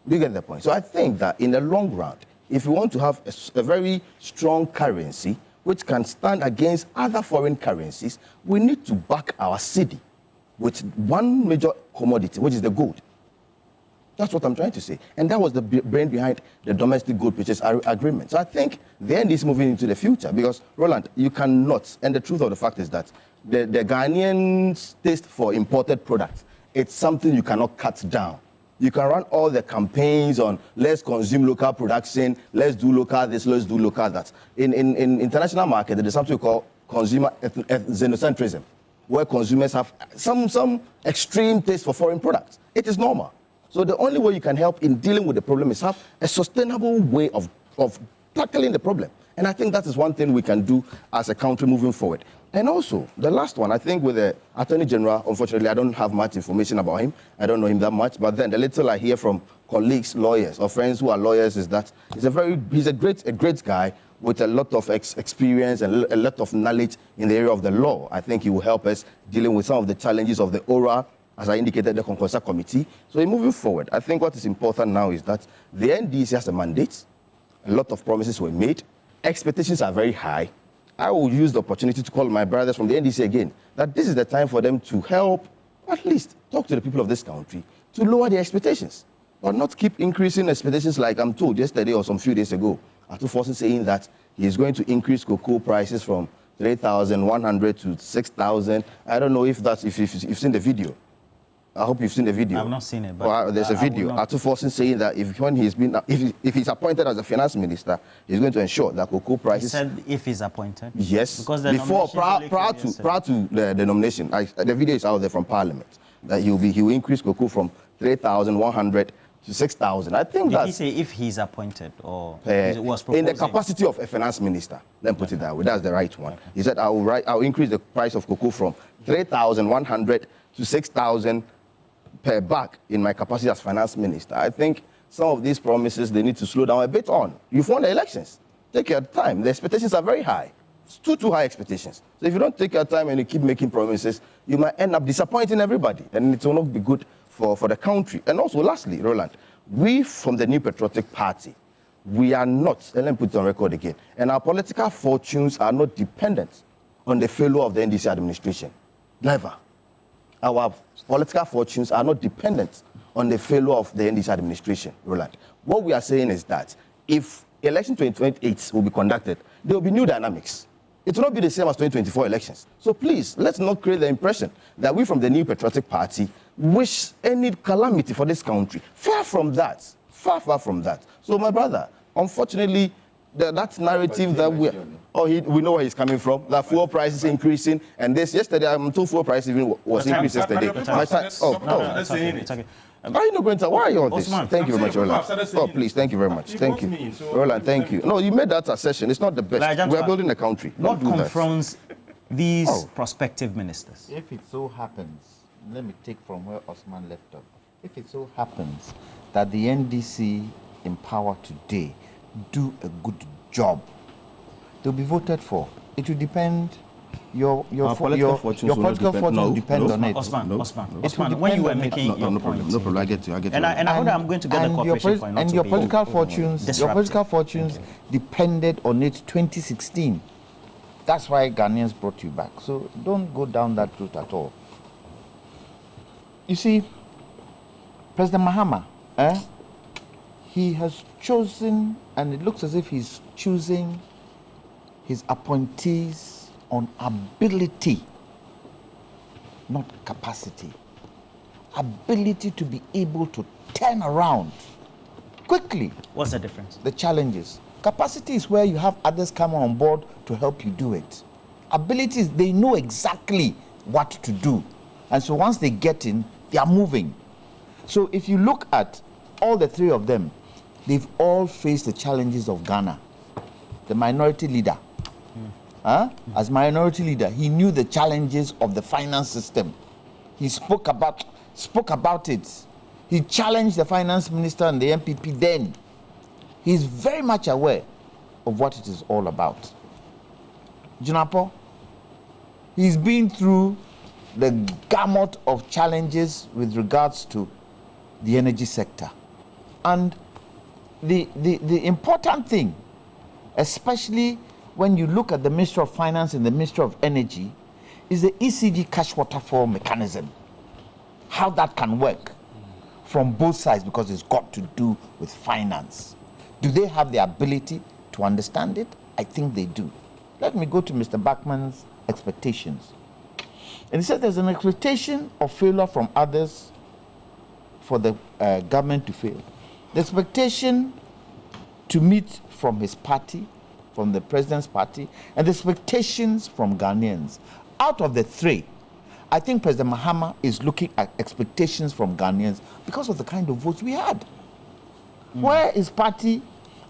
You get the point? So I think that in the long run, if we want to have a very strong currency, which can stand against other foreign currencies, we need to back our city with one major commodity, which is the gold. That's what I'm trying to say. And that was the brain behind the domestic gold purchase agreement. So I think the end is moving into the future because, Roland, you cannot, and the truth of the fact is that the Ghanaians' taste for imported products, it's something you cannot cut down. You can run all the campaigns on let's consume local production, let's do local this, let's do local that. In international market, there is something we call consumer xenocentrism, where consumers have some extreme taste for foreign products. It is normal. So the only way you can help in dealing with the problem is have a sustainable way of tackling the problem. And I think that is one thing we can do as a country moving forward. And also, the last one, I think with the Attorney General, unfortunately, I don't have much information about him. I don't know him that much. But then the little I hear from colleagues, lawyers, or friends who are lawyers is that he's a great guy with a lot of experience and a lot of knowledge in the area of the law. I think he will help us dealing with some of the challenges of the oral, as I indicated, the Concourse Committee. So moving forward, I think what is important now is that the NDC has a mandate. A lot of promises were made. Expectations are very high. I will use the opportunity to call my brothers from the NDC again, that this is the time for them to help, at least talk to the people of this country, to lower their expectations, but not keep increasing expectations like I'm told yesterday or some few days ago. Atu Forson saying that he is going to increase cocoa prices from 3,100 to 6,000. I don't know if you've seen the video. I hope you've seen the video.
I've not seen it, but
there's a video. Atu Forson saying that if he's appointed as a finance minister, he's going to ensure that cocoa prices.
He said if he's appointed.
Yes.
Because the
prior to the nomination, the video is out there from Parliament that he will increase cocoa from 3,100 to 6,000. I think that.
Did he say if he's appointed or it was proposing?
In the capacity of a finance minister? Then put it that way. That's the right one. He said I'll increase the price of cocoa from 3,100 to 6,000. Per bag in my capacity as finance minister. I think some of these promises, they need to slow down a bit on. You've won the elections. Take your time. The expectations are very high. It's too high expectations. So if you don't take your time and you keep making promises, you might end up disappointing everybody. And it will not be good for the country. And also, lastly, Roland, we from the New Patriotic Party, we are not, and let me put it on record again, and our political fortunes are not dependent on the failure of the NDC administration. Never. Our political fortunes are not dependent on the failure of the NDC administration, Roland. What we are saying is that if election 2028 will be conducted, there will be new dynamics. It will not be the same as 2024 elections. So please, let's not create the impression that we from the New Patriotic Party wish any calamity for this country. Far from that. Far from that. So my brother, unfortunately, that narrative that we know where he's coming from. That fuel prices increasing, and yesterday I'm told fuel price even was increased yesterday.
Okay.
Are you not going to? Why are you on this?
Osman,
thank you very much, Roland. Oh, please, thank you very much. Thank you, Roland. Thank you. No, you made that a session. It's not the best. We are building a country.
What confronts these prospective ministers?
If it so happens, let me take from where Osman left off. If it so happens that the NDC in power today do a good job, they'll be voted for. It will depend. Your
political fortunes
will depend on it.
Osman, when you were making your point,
no problem. I get you.
And I'm going to get the corporation for
and your political fortunes depended on it 2016. That's why Ghanaians brought you back. So don't go down that route at all. You see, President Mahama, he has chosen, and it looks as if he's choosing his appointees on ability, not capacity. Ability to be able to turn around quickly.
What's the difference?
The challenges. Capacity is where you have others come on board to help you do it. Ability is they know exactly what to do. And so once they get in, they are moving. So if you look at all the three of them, they've all faced the challenges of Ghana. The minority leader. As minority leader, he knew the challenges of the finance system. He spoke about it. He challenged the finance minister and the MPP then. He's very much aware of what it is all about. Junapo, he's been through the gamut of challenges with regards to the energy sector. And the important thing, especially when you look at the Ministry of Finance and the Ministry of Energy, is the ECG cash waterfall mechanism. How that can work from both sides, because it's got to do with finance. Do they have the ability to understand it? I think they do. Let me go to Mr. Bachman's expectations. And he said there's an expectation of failure from others for the government to fail. The expectation to meet from his party, from the president's party, and the expectations from Ghanaians. Out of the three, I think President Mahama is looking at expectations from Ghanaians because of the kind of votes we had. Where his party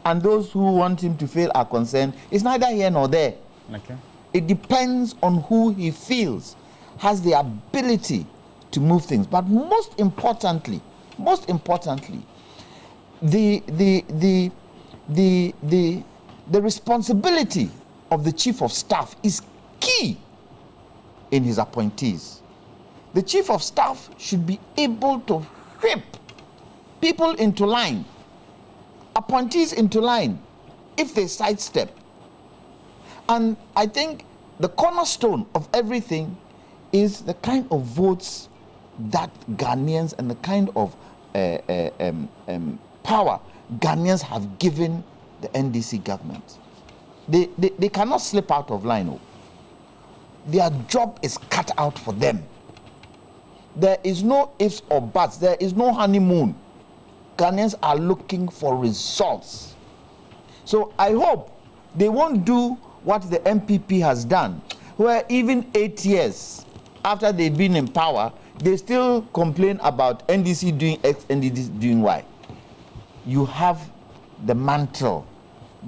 and those who want him to fail are concerned, it's neither here nor there.
Okay.
It depends on who he feels has the ability to move things. But most importantly, the responsibility of the chief of staff is key in his appointees. The chief of staff should be able to whip people into line, appointees into line, if they sidestep. And I think the cornerstone of everything is the kind of votes that Ghanaians and the kind of power Ghanaians have given the NDC government. They cannot slip out of line. Their job is cut out for them. There is no ifs or buts. There is no honeymoon. Ghanaians are looking for results. So I hope they won't do what the MPP has done, where even 8 years after they've been in power, they still complain about NDC doing X, NDC doing Y. You have the mantle.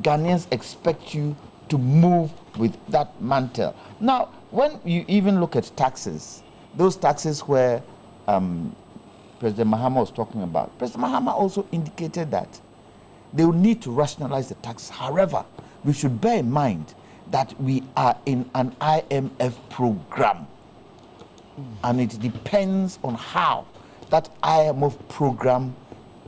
Ghanaians expect you to move with that mantle. Now, when you even look at taxes, those taxes where President Mahama was talking about, President Mahama also indicated that they will need to rationalize the taxes. However, we should bear in mind that we are in an IMF program. And it depends on how that IMF program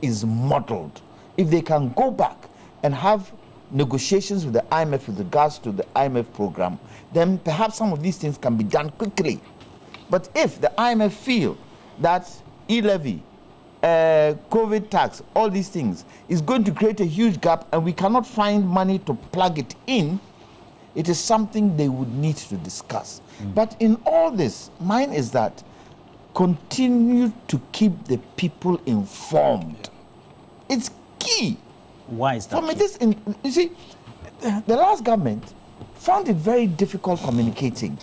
is modeled. If they can go back and have negotiations with the IMF with regards to the IMF program, then perhaps some of these things can be done quickly. But if the IMF feel that e-levy, COVID tax, all these things is going to create a huge gap and we cannot find money to plug it in, it is something they would need to discuss. But in all this, mine is that continue to keep the people informed. It's key.
Why is that?
For me, you see, the last government found it very difficult communicating.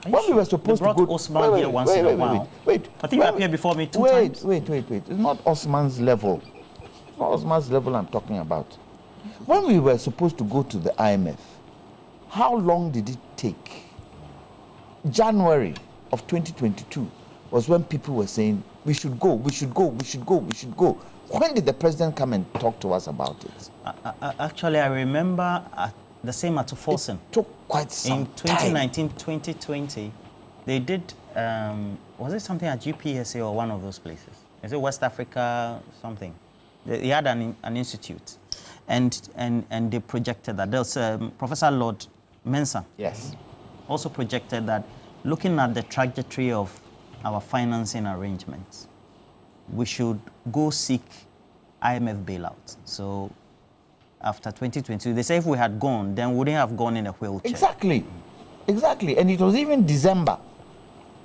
When we were supposed to go,
Osman here once in a while.
Wait.
I think you appeared before me two times.
Wait. It's not Osman's level. It's not Osman's level I'm talking about. When we were supposed to go to the IMF, how long did it take? January of 2022 was when people were saying, we should go. When did the president come and talk to us about it?
Actually, I remember the same at Forsen.
It took quite some
in 2019, 2020, they did, was it something at GPSA or one of those places? Is it West Africa, something? They had an institute, and they projected that. There was Professor Lord Mensah.
Yes.
Also projected that, looking at the trajectory of our financing arrangements, we should go seek IMF bailout. So after 2022, they say if we had gone, then we wouldn't have gone in a wheelchair.
Exactly. Exactly. And it was even December.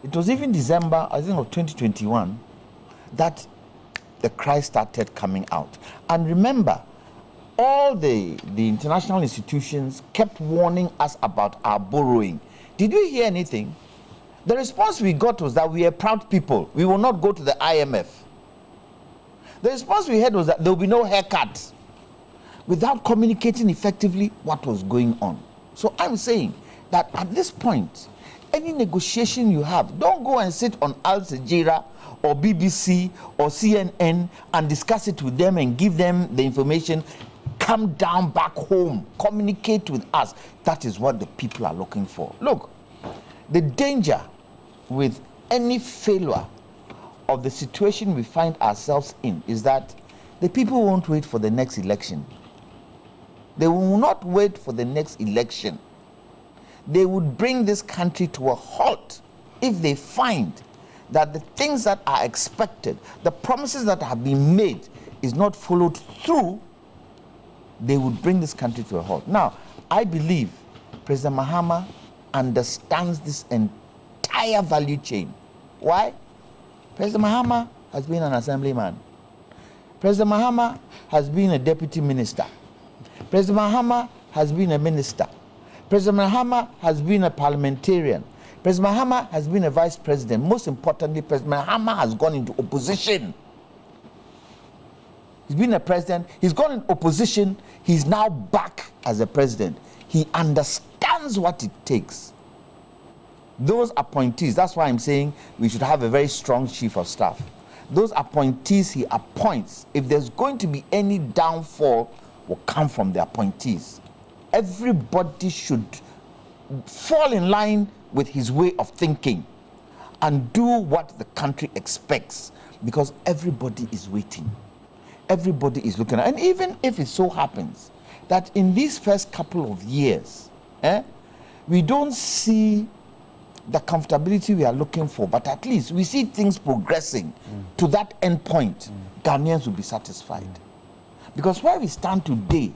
It was even December, I think, of 2021, that the cry started coming out. And remember, all the international institutions kept warning us about our borrowing. Did we hear anything? The response we got was that we are proud people. We will not go to the IMF. The response we had was that there will be no haircut, without communicating effectively what was going on. So I'm saying that at this point, any negotiation you have, don't go and sit on Al Jazeera or BBC or CNN and discuss it with them and give them the information. Come down back home, communicate with us. That is what the people are looking for. Look, the danger with any failure of the situation we find ourselves in is that the people won't wait for the next election. They will not wait for the next election. They would bring this country to a halt if they find that the things that are expected, the promises that have been made, is not followed through. They would bring this country to a halt. Now, I believe President Mahama understands this entire value chain. Why? President Mahama has been an assemblyman. President Mahama has been a deputy minister. President Mahama has been a minister. President Mahama has been a parliamentarian. President Mahama has been a vice president. Most importantly, President Mahama has gone into opposition. He's been a president. He's gone in opposition. He's now back as a president. He understands what it takes. Those appointees, that's why I'm saying we should have a very strong chief of staff. Those appointees he appoints, if there's going to be any downfall, will come from the appointees. Everybody should fall in line with his way of thinking and do what the country expects, because everybody is waiting. Everybody is looking at it. And even if it so happens that in these first couple of years, we don't see the comfortability we are looking for, but at least we see things progressing to that end point, Ghanaians will be satisfied. Because where we stand today,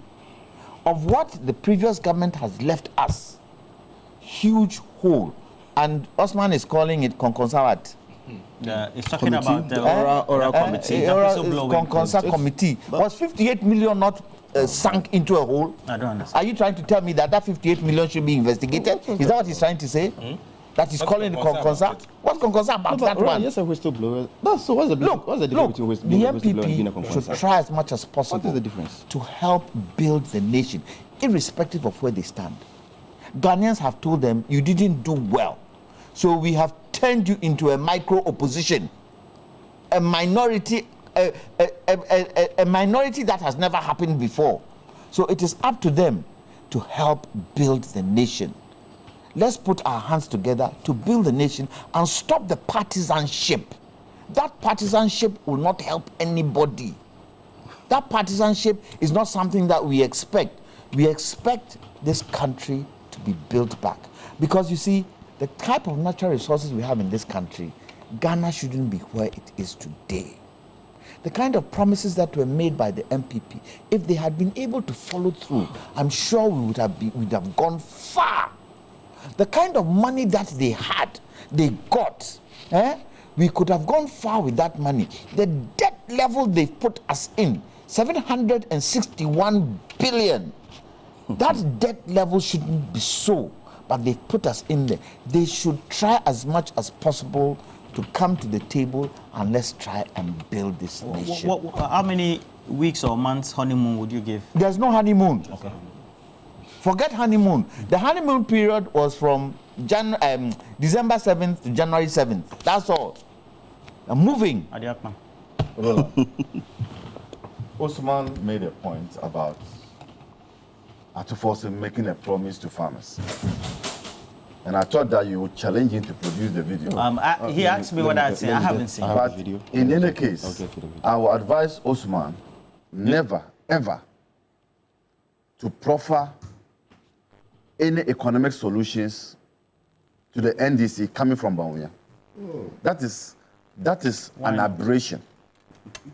of what the previous government has left us, huge hole, and Osman is calling it Konkonsawat.
He's talking about the
oral committee.
Konkonsa committee. Was 58 million not sunk into a hole?
I don't understand.
Are you trying to tell me that 58 million should be investigated? Is that what he's trying to say? That he's calling the Konkonsa? What's Konkonsa about that one?
Yes, a whistleblower. So what's the difference between whistleblower and being a
MPP
Konkonsa?
should try as much as possible.
What is the difference?
To help build the nation, irrespective of where they stand. Ghanaians have told them, you didn't do well. So we have turned you into a micro-opposition, a minority, a minority that has never happened before. So it is up to them to help build the nation. Let's put our hands together to build the nation and stop the partisanship. That partisanship will not help anybody. That partisanship is not something that we expect. We expect this country to be built back. Because you see, the type of natural resources we have in this country, Ghana shouldn't be where it is today. The kind of promises that were made by the MPP, if they had been able to follow through, I'm sure we would have gone far. The kind of money that they got, we could have gone far with that money. The debt level they've put us in, 761 billion. That debt level shouldn't be so, but they've put us in there. They should try as much as possible to come to the table and let's try and build this nation.
How many weeks or months honeymoon would you give?
There's no honeymoon.
Okay.
Forget honeymoon. The honeymoon period was from December 7th to January 7th. That's all. I'm moving.
Adiakman.
Osman made a point about Atufosi making a promise to farmers. And I thought that you would challenge him to produce the video.
He asked me what I'd seen. I haven't seen.
But in any case, I will advise Osman never, ever to proffer any economic solutions to the NDC coming from Bawumia. That is an aberration.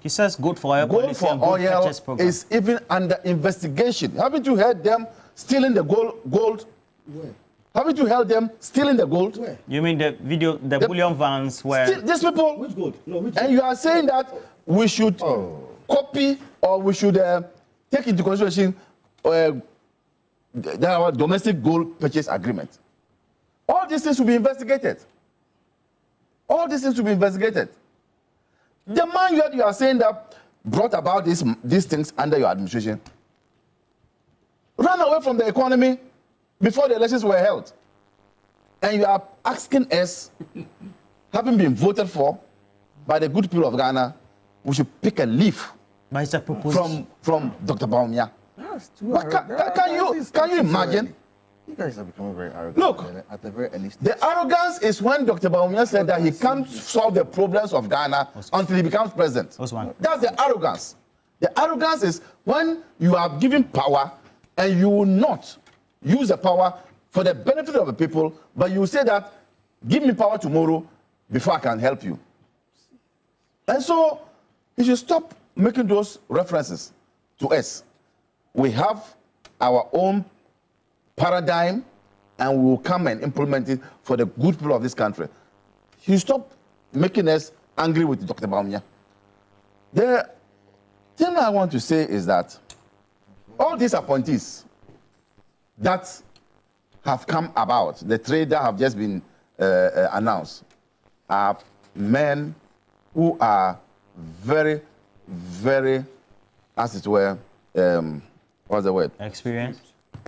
He says good for oil.
Gold for oil is even under investigation. Haven't you heard them stealing the gold?
Where?
Haven't you heard them stealing the gold?
Where?
You mean the video, the bullion vans where...
These people...
Which gold? No, which
and you are saying that we should copy or we should take into consideration our domestic gold purchase agreement. All these things will be investigated. All these things will be investigated. The man you are saying that brought about these things under your administration ran away from the economy before the elections were held. And you are asking us, having been voted for by the good people of Ghana, we should pick a leaf from Dr. Bawumia. Can you imagine?
You guys are becoming very arrogant.
Look,
at the very early stage.
the arrogance is when Dr. Bawumia said that he can't solve the problems of Ghana until he becomes president. That's the arrogance. The arrogance is when you are given power and you will not use the power for the benefit of the people, but you say that, give me power tomorrow before I can help you. And so, you should stop making those references to us. We have our own paradigm, and we will come and implement it for the good people of this country. You stop making us angry with Dr. Bawumia. The thing I want to say is that all these appointees that have come about, the three that have just been announced, are men who are very, very, as it were, what's the word?
Experienced?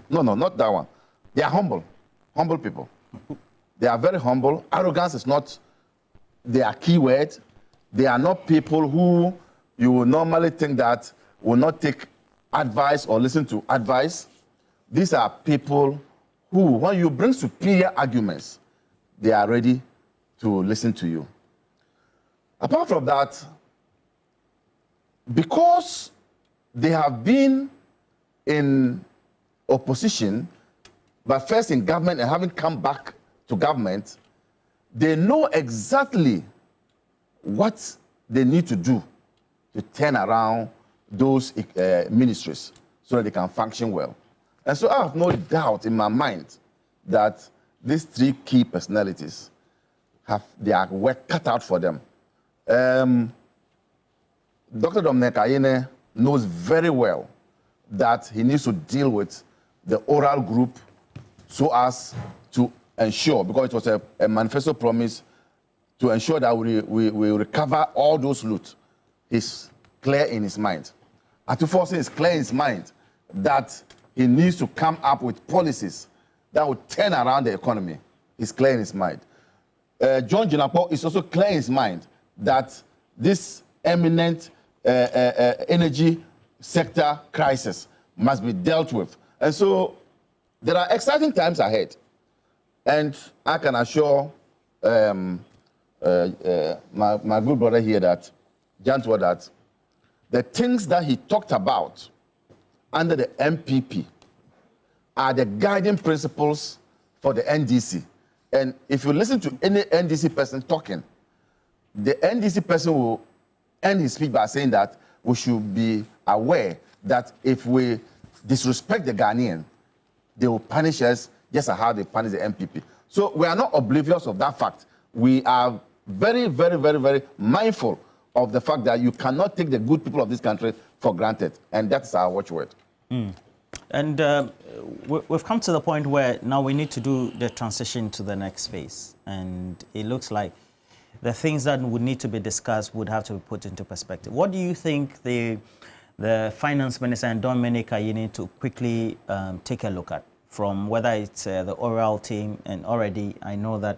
No, not that one. They are humble people. They are very humble. Arrogance is not their key word. They are not people who you will normally think that will not take advice or listen to advice. These are people who, when you bring superior arguments, they are ready to listen to you. Apart from that, because they have been in opposition, but first in government and haven't come back to government, they know exactly what they need to do to turn around those ministries so that they can function well. And so I have no doubt in my mind that these three key personalities have their work cut out for them. Dr. Dominic Ayine knows very well that he needs to deal with the oral group so as to ensure, because it was a manifesto promise, to ensure that we recover all those loot. He's clear in his mind. Atufosi is clear in his mind that he needs to come up with policies that will turn around the economy. He's clear in his mind. John Jinapo is also clear in his mind that this eminent energy sector crisis must be dealt with. And so there are exciting times ahead. And I can assure my good brother here that, Jantwa, that the things that he talked about under the MPP are the guiding principles for the NDC. And if you listen to any NDC person talking, the NDC person will end his speech by saying that we should be aware that if we disrespect the Ghanaian, they will punish us just as how they punish the MPP. So we are not oblivious of that fact. We are very, very, very, very mindful of the fact that you cannot take the good people of this country for granted. And that's our watchword.
And we've come to the point where now we need to do the transition to the next phase. And it looks like the things that would need to be discussed would have to be put into perspective. What do you think the Finance Minister and Dominic Ayine to quickly take a look at, from whether it's the oral team, and already I know that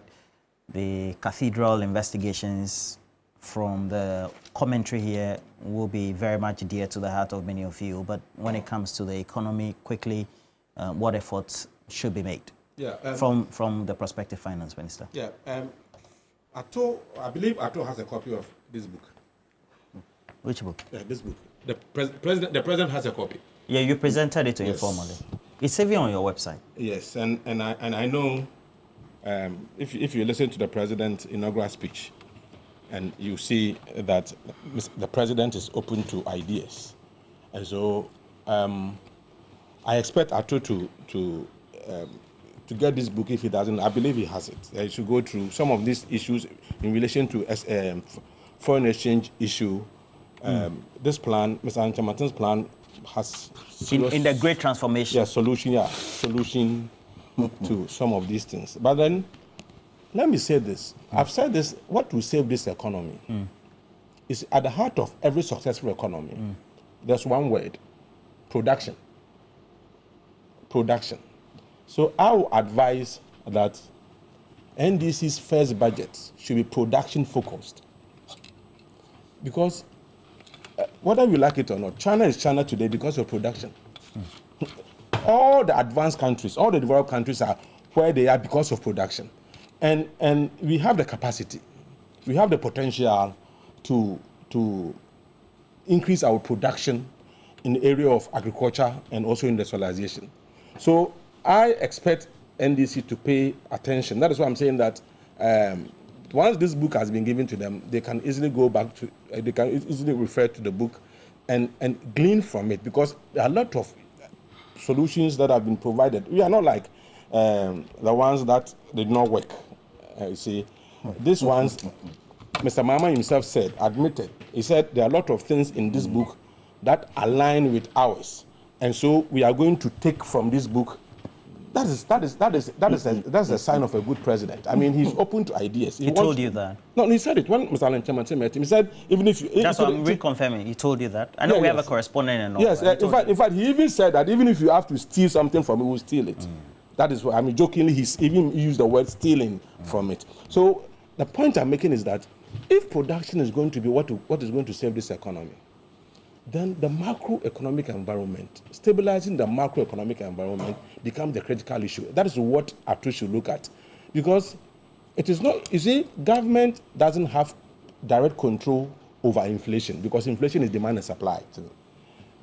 the cathedral investigations from the commentary here will be very much dear to the heart of many of you. But when it comes to the economy, quickly, what efforts should be made from the prospective finance minister?
Yeah, I believe Ato has a copy of this book.
Which book?
This book. The president has a copy.
Yeah, you presented it to him formally. It's even on your website.
Yes, and I know if you listen to the president's inaugural speech, and you see that the president is open to ideas, and so I expect Ato to get this book. If he doesn't, I believe he has it. He should go through some of these issues in relation to foreign exchange issue. This plan, Mr. Anchamatin's plan, has
in the great transformation.
Solution to some of these things. But then, let me say this. I've said this, what will save this economy is at the heart of every successful economy. There's one word: production. Production. So I will advise that NDC's first budget should be production focused. Because whether we like it or not, China is China today because of production. All the advanced countries, all the developed countries are where they are because of production. And we have the capacity, we have the potential to increase our production in the area of agriculture and also industrialization. So I expect NDC to pay attention. That is why I'm saying that once this book has been given to them, they can easily go back to, they can easily refer to the book and glean from it, because there are a lot of solutions that have been provided. We are not like the ones that did not work. You see, these ones, Mr. Mama himself said, admitted, he said there are a lot of things in this book that align with ours. And so we are going to take from this book. That's a sign of a good president. I mean, he's open to ideas.
He told you that?
No, he said it. When Mr. Alan Chairman met him, he said, even if you...
That's what I'm reconfirming. He told you that? I know we have a correspondent and all.
Yes, in fact, he even said that even if you have to steal something from it, we'll steal it. That is what, I mean, jokingly, he's even used the word stealing from it. So the point I'm making is that if production is going to be what is going to save this economy, then the macroeconomic environment, stabilizing the macroeconomic environment becomes the critical issue. That is what Ato should look at. Because it is not, you see, government doesn't have direct control over inflation, because inflation is demand and supply. So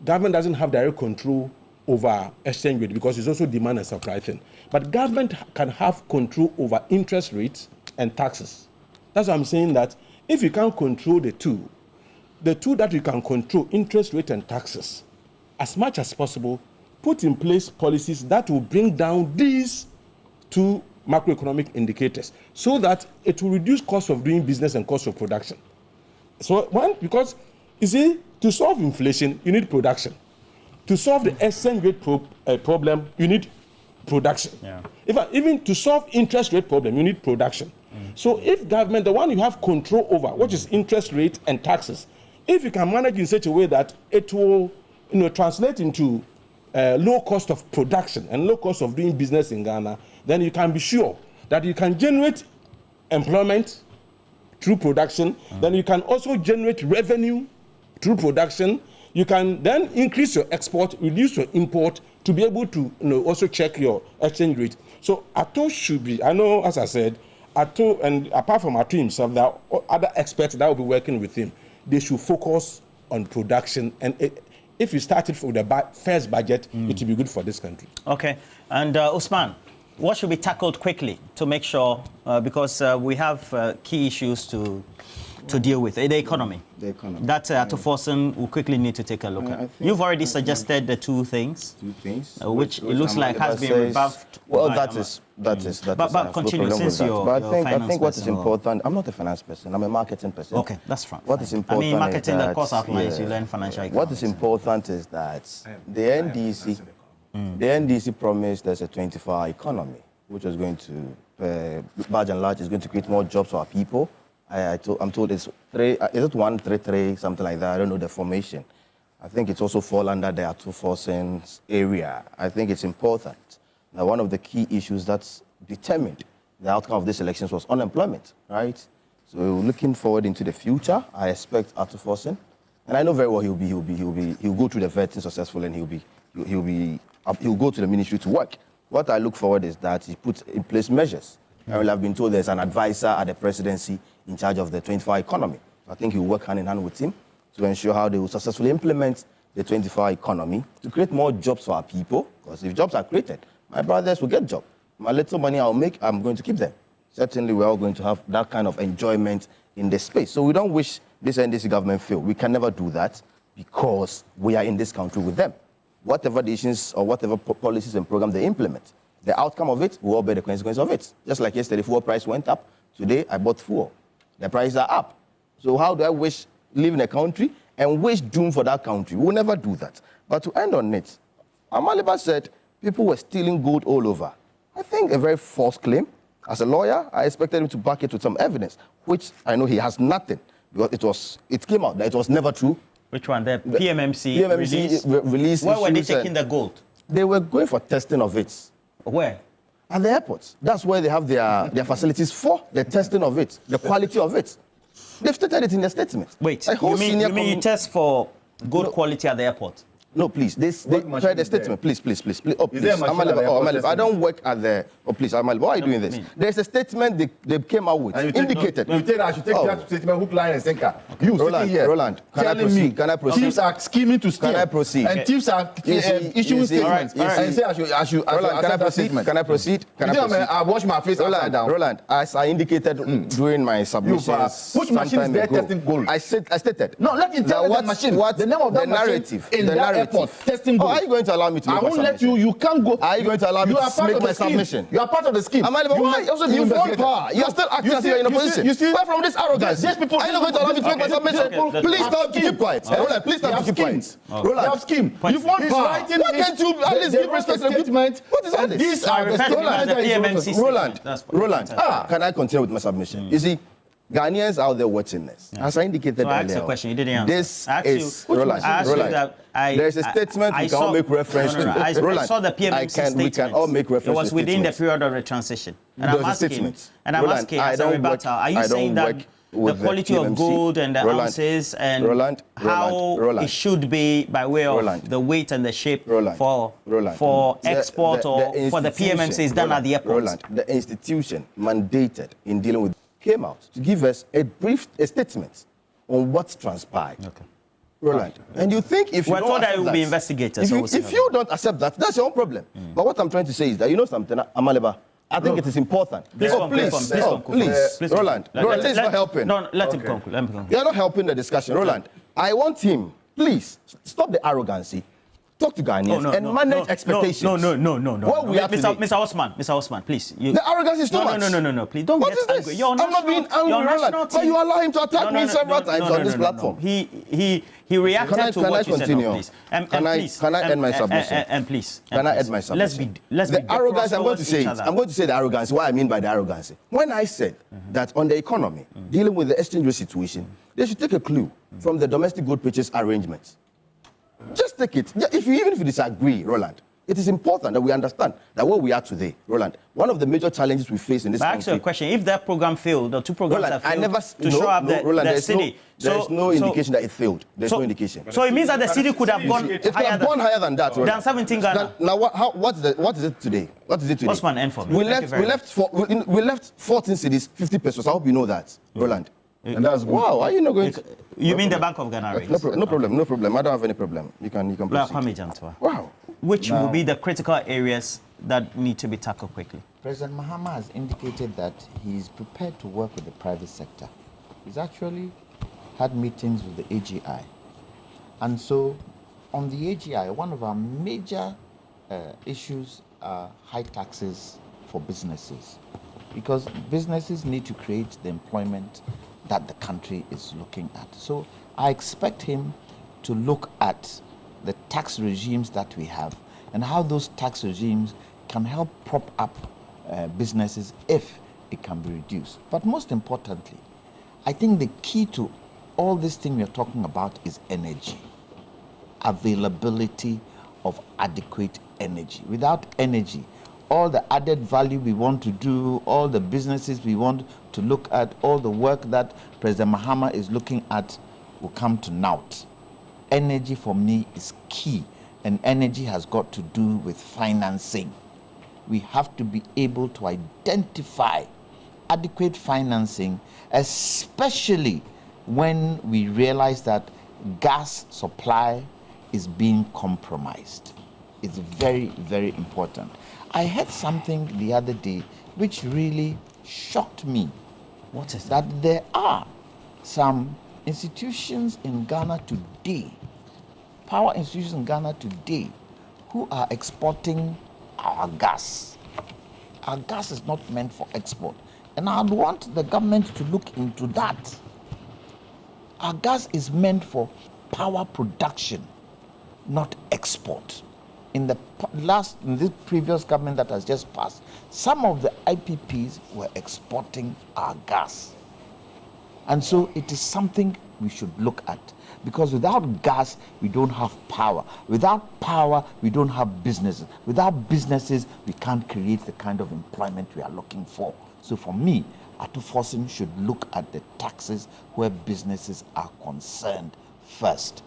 government doesn't have direct control over exchange rate, because it's also demand and supply thing. But government can have control over interest rates and taxes. That's why I'm saying that if you can't control the two that you can control, interest rate and taxes, as much as possible, put in place policies that will bring down these two macroeconomic indicators, so that it will reduce cost of doing business and cost of production. So because you see, to solve inflation, you need production. To solve the exchange rate problem, you need production. Yeah. Even to solve interest rate problem, you need production. So if government, the one you have control over, which is interest rate and taxes, if you can manage in such a way that it will, translate into low cost of production and low cost of doing business in Ghana, then you can be sure that you can generate employment through production. Then you can also generate revenue through production. You can then increase your export, reduce your import, to be able to also check your exchange rate. So Ato should be, I know, as I said, Ato, and apart from Ato himself, there are other experts that will be working with him. They should focus on production, and if you started from the first budget, it will be good for this country. Okay, and Usman, what should be tackled quickly to make sure, because we have key issues to deal with, the economy. The economy. That Ato Forson will quickly need to take a look at. You've already suggested the two things. Which it looks like has been rebuffed. Well, that is. But continue, since you're I think what is important, I'm not a finance person, I'm a marketing person. Okay, that's fine. What is important, I mean, marketing, of course, outlines, you learn financial economics. What is important is that the NDC promised there's a 24-hour economy, which is going to, large and large, is going to create more jobs for our people. I'm told it's 133, something like that. I don't know the formation. I think it's also fall under the Ato Forson's area. I think it's important. Now, one of the key issues that's determined the outcome of these elections was unemployment, right?
So looking forward into the future, I expect Arthur Forsen, and I know very well he'll go through the vetting successfully, and he'll go to the ministry to work. What I look forward is that he puts in place measures. I will have been told there's an advisor at the presidency in charge of the 24-hour economy. I think he'll work hand in hand with him to ensure how they will successfully implement the 24-hour economy to create more jobs for our people. Because if jobs are created, my brothers will get jobs. My little money I'll make, I'm going to keep them. Certainly, we're all going to have that kind of enjoyment in this space. So we don't wish this NDC government fail. We can never do that because we are in this country with them. Whatever decisions or whatever policies and programs they implement, the outcome of it, we all bear the consequence of it. Just like yesterday, fuel price went up. Today, I bought fuel. The prices are up. So how do I live in a country and wish doom for that country? We'll never do that. But to end on it, Amaliba said people were stealing gold all over. I think a very false claim. As a lawyer, I expected him to back it with some evidence, which I know he has nothing, because it came out that it was never true.
Which one? The PMMC
release.
Where were they taking the gold?
They were going for testing of it.
Where?
At the airports. That's where they have their facilities for the testing of it, the quality of it. They've stated it in their statement.
Wait, you mean you test for good quality at the airport?
No, please. They tried the statement. Please. Oh, please. Amalib, I don't work at the... Oh, please, Amalib, why are you doing this? There's a statement they came out with, indicated.
You tell I should take that statement, hook, line, and sinker. You sitting here,
Roland, can I proceed? Can I proceed?
Thieves are scheming to steal.
Can I proceed?
And thieves are issuing statements. And say I should
Roland, can I proceed? Can I proceed?
I wash my face upside down.
Roland, as I indicated during my submissions...
Which machine is there testing gold?
I stated.
No, let me tell you the machine. The name of that narrative. In that airport, testing gold.
Are you going to allow me to make my submission?
I won't let you. You can't go.
Are you going to allow me to make my submission?
You are part of the scheme.
You've won power. You are still acting as if you're in opposition.
You see,
where from this arrogance?
These people.
Are you not going to allow me to make my submission? Please stop. Keep quiet. Roland, please stop. Keep quiet.
Roland, you have scheme. You've won power.
Why can't you at least give respect to the statement? What is all this?
These are
the Roland, can I continue with my submission? You see, Ghanaians out there watching this. As I indicated earlier,
I asked you a question. You didn't answer.
This is Roland. There's a statement we can all make reference to.
I saw the PMMC statement.
We can all make reference to.
It was within the period of the transition. And I'm asking, as a rebuttal, are you saying that the quality of gold and the ounces and how it should be by way of the weight and the shape for export or for the PMMC is done at the airport?
The institution mandated in dealing with came out to give us a statement on what transpired. Okay. Roland, and you think if you don't accept that,
will be investigators.
If you don't accept that, that's your own problem. But what I'm trying to say is that you know something, Amaliba, I think it is important. Please, Roland, this is not helping.
No, let him conclude.
You're not helping the discussion. Roland, I want him, please, stop the arrogancy. Talk to Ghanaians and manage expectations.
No.
What we are
Mr. Osman, please.
The arrogance is too much.
No, please. Don't get angry.
I'm not being angry, Roland. But you allow him to attack me several times on this platform.
He reacted to what you said. Please.
Can I end my submission?
And please.
Can I end my submission?
Let's be
the arrogance, I'm going to say it. I'm going to say the arrogance. What I mean by the arrogance. When I said that on the economy, dealing with the exchange rate situation, they should take a clue from the domestic gold purchase arrangements. Just take it. Even if you disagree, Roland, it is important that we understand that where we are today, Roland, one of the major challenges we face in this country...
I ask you a question. If that program failed, the two programs have failed to show up the city...
There's no indication that it failed. There's no indication.
So it means that the city could have gone
higher than that, Roland.
Than 17 Ghana.
Now, what is it today? What is it today?
Osman, end for me.
We left 14 cities, 50 pesos. I hope you know that, Roland.
And that's
wow. Are you not going to?
You mean the Bank of Ghana rates?
No problem. I don't have any problem. You can proceed.
Wow. Which will be the critical areas that need to be tackled quickly?
President Mahama has indicated that he is prepared to work with the private sector. He's actually had meetings with the AGI. And so on the AGI, one of our major issues are high taxes for businesses, because businesses need to create the employment that the country is looking at. So I expect him to look at the tax regimes that we have and how those tax regimes can help prop up businesses if it can be reduced. But most importantly, I think the key to all this thing we're talking about is energy, availability of adequate energy. Without energy, all the added value we want to do, all the businesses we want to look at, all the work that President Mahama is looking at will come to naught. Energy for me is key, and energy has got to do with financing. We have to be able to identify adequate financing, especially when we realize that gas supply is being compromised. It's very, very important. I heard something the other day which really shocked me.
What is that?
That there are some institutions in Ghana today, power institutions in Ghana today, who are exporting our gas. Our gas is not meant for export. And I'd want the government to look into that. Our gas is meant for power production, not export. In this previous government that has just passed, some of the IPPs were exporting our gas. And so it is something we should look at, because without gas, we don't have power. Without power, we don't have businesses. Without businesses, we can't create the kind of employment we are looking for. So for me, Atufosin should look at the taxes where businesses are concerned first.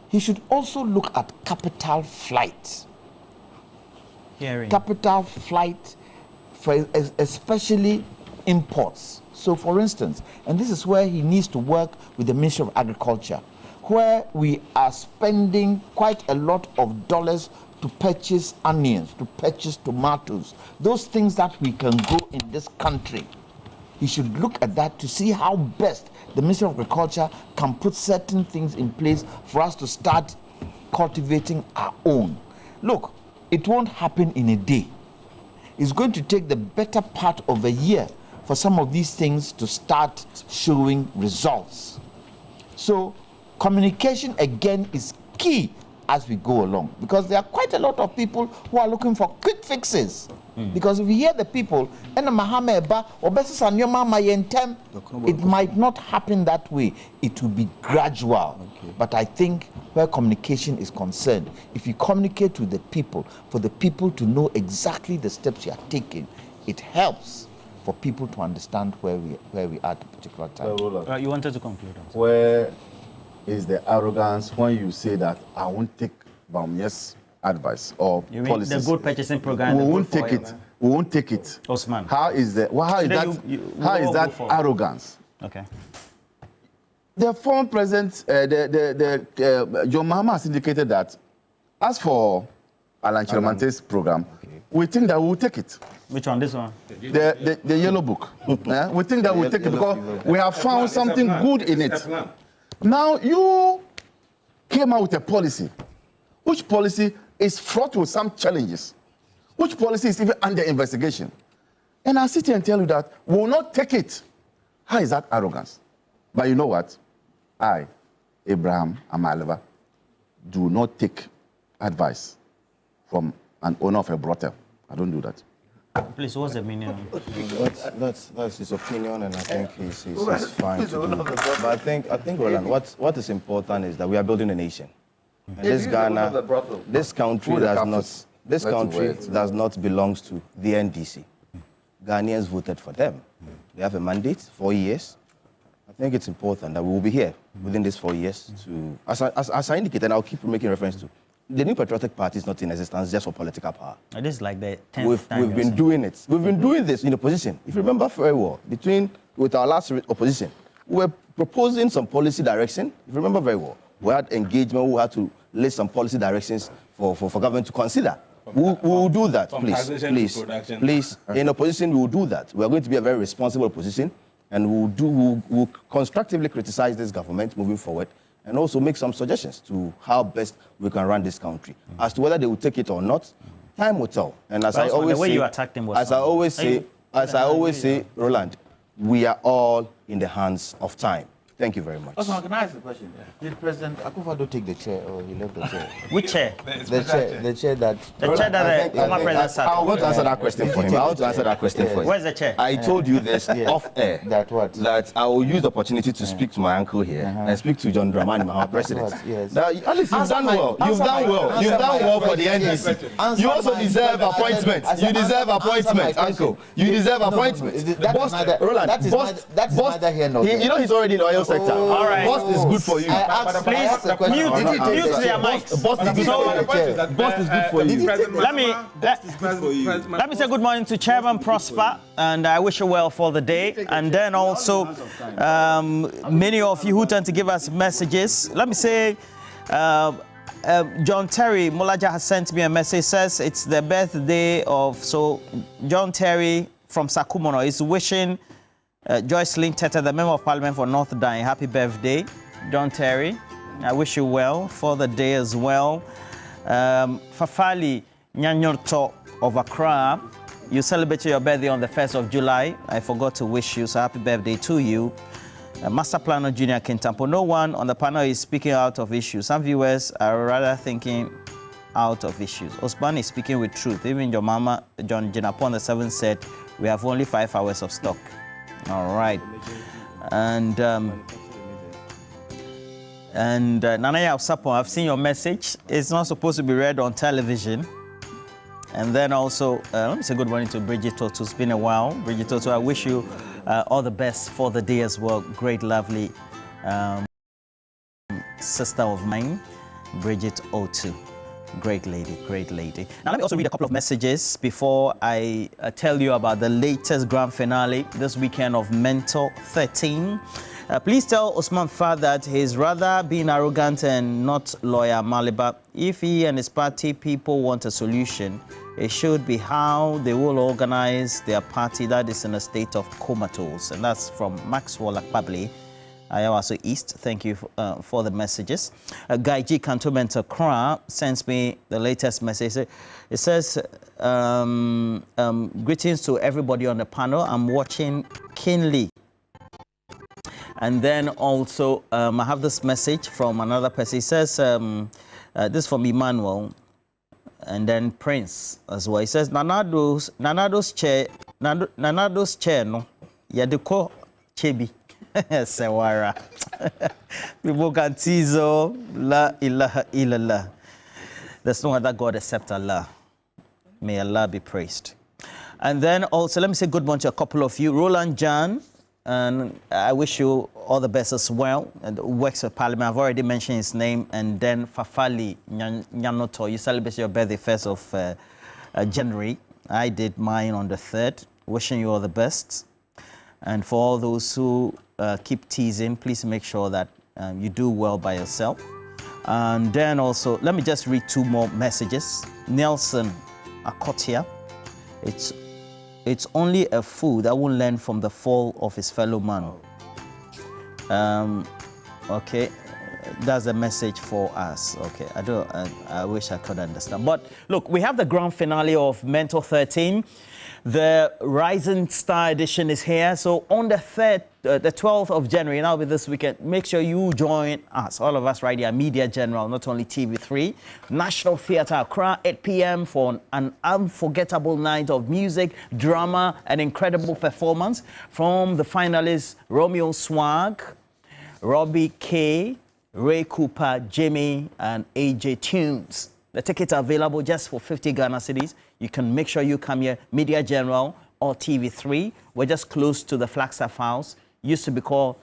He should also look at capital flight. Capital flight, for especially imports. So for instance, and this is where he needs to work with the Ministry of Agriculture, where we are spending quite a lot of dollars to purchase onions, to purchase tomatoes, those things that we can grow in this country. He should look at that to see how best the Ministry of Agriculture can put certain things in place for us to start cultivating our own. Look, it won't happen in a day. It's going to take the better part of a year for some of these things to start showing results. So communication again is key as we go along, because there are quite a lot of people who are looking for quick fixes. Because if you hear the people, it might not happen that way. It will be gradual. Okay. But I think where communication is concerned, if you communicate with the people, for the people to know exactly the steps you are taking, it helps for people to understand where we are at a particular time.
You wanted to conclude.
Where is the arrogance when you say that I won't take Baumia's advice or
you
policies?
Mean the good purchasing program?
We won't take it. We won't take it.
Osman.
How is that arrogance?
Okay.
The former president, John Mahama has indicated that as for Alan Chiromante's program, we think that we'll take it.
Which one? This one?
The yellow book. We think that we'll take it because we have found something good in it. Now you came out with a policy, which policy is fraught with some challenges, which policy is even under investigation. And I sit here and tell you that we will not take it. How is that arrogance? But you know what? I, Abraham Amaleva, do not take advice from an owner of a brothel. I don't do that.
Please, what's the meaning?
That's his opinion, and I think he's fine to do. But I think, Roland, what is important is that we are building a nation. And this Ghana, this country does not belong to the NDC. Ghanaians voted for them. They have a mandate, 4 years. I think it's important that we will be here within these 4 years to, as I indicated, and I'll keep making reference to, the New Patriotic Party is not in existence just for political power.
It is like the 10th time.
We've been doing it. We've been doing this in opposition. If you remember very well, with our last opposition, we were proposing some policy direction. If you remember very well, we had engagement. We had to lay some policy directions for government to consider. We will do that, please. In opposition, we will do that. We are going to be a very responsible opposition, and we'll constructively criticize this government moving forward, and also make some suggestions to how best we can run this country. As to whether they will take it or not, time will tell. And as I always say, Roland, we are all in the hands of time. Thank you very much.
Osman, can I ask a question? Did President Akufo-Addo take the chair or he left the chair?
Which chair?
The chair that...
The chair that the former president sat
I
on.
want to answer that question for him. I want to answer that question for him.
Where's the chair?
I told you this off air.
That what?
That I will use the opportunity to speak to my uncle here and speak to John Dramani, my president.
Yes.
Now, at least you've done well. You've done well. You've done well for the NDC. You also deserve appointment. You deserve appointment, uncle. You deserve appointment. Boss, Roland, boss, you know he's already in the oil sector.
All right.
Boss is good for you.
Please mute their mics.
Boss is good for you. Boss is good for you.
Let me say good morning to Chairman Prosper, and I wish you well for the day. And then also, many of you who tend to give us messages. Let me say, John Terry Molaja has sent me a message. Says it's the birthday of John Terry from Sakumono is wishing Joyce Lynn Tete, the Member of Parliament for North Dine, happy birthday, John Terry. I wish you well for the day as well. Fafali Nyanyorto of Accra, you celebrated your birthday on the 1st of July. I forgot to wish you, so happy birthday to you. Master Planner Junior Kintampo, no one on the panel is speaking out of issues. Some viewers are rather thinking out of issues. Osman is speaking with truth. Even your mama, John Jinapon the 7th said, we have only 5 hours of stock. All right. And Nanaya Sapon, I've seen your message. It's not supposed to be read on television. And then also, let me say good morning to Bridget Toto. It's been a while. Bridget Toto, I wish you all the best for the day as well. Great, lovely sister of mine, Bridget Otu. Great lady, great lady. Now let me also read a couple of messages before I tell you about the latest grand finale this weekend of Mentor 13. Please tell Osman Fa that he's rather being arrogant and not lawyer Maliba. If he and his party people want a solution, it should be how they will organize their party that is in a state of comatose. And that's from Maxwell Akpabli, Ayawaso East. Thank you for the messages. Guy G. Cantonment Accra sends me the latest message. It says, greetings to everybody on the panel. I'm watching keenly. And then also, I have this message from another person. He says, this is from Emmanuel, and then Prince as well. He says, Nanado's chair, no, Yadiko Chebi. Sewara. People can teaso, la ilaha illallah. There's no other God except Allah. May Allah be praised. And then also, let me say good morning to a couple of you. Roland Jan, and I wish you all the best as well. And works for Parliament, I've already mentioned his name. And then Fafali Nyanoto, you celebrate your birthday 1st of January. I did mine on the 3rd. Wishing you all the best. And for all those who keep teasing, please make sure that you do well by yourself. And then also, let me just read 2 more messages. Nelson Akotia, it's only a fool that won't learn from the fall of his fellow man. Okay, that's a message for us. Okay, I wish I could understand. But look, we have the grand finale of Mentor 13. The Rising Star edition is here. So on the 12th of January, now with this weekend, make sure you join us, all of us right here, Media General, not only TV3, National Theatre Accra, 8 p.m. for an unforgettable night of music, drama, and incredible performance from the finalists Romeo Swag, Robbie K, Ray Cooper, Jimmy, and AJ Tunes. The tickets are available just for 50 Ghana cedis. You can make sure you come here, Media General or TV3. We're just close to the Flagstaff House. Used to be called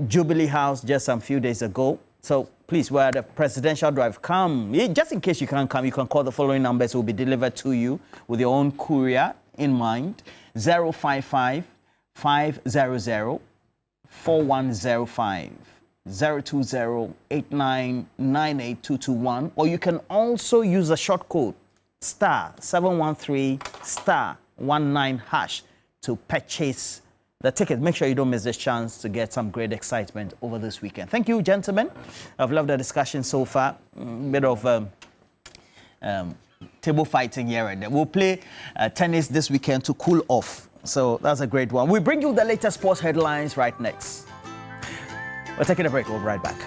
Jubilee House just a few days ago. So please, we're at the Presidential Drive. Come. Just in case you can't come, you can call the following numbers. It will be delivered to you with your own courier in mind. 055 500 4105. 020-8998-221, or you can also use the short code *713 *19# to purchase the ticket. Make sure you don't miss this chance to get some great excitement over this weekend. Thank you, gentlemen. I've loved the discussion so far. Bit of table fighting here and there. We'll play tennis this weekend to cool off. So that's a great one. We bring you the latest sports headlines right next. We're taking a break. We'll be right back.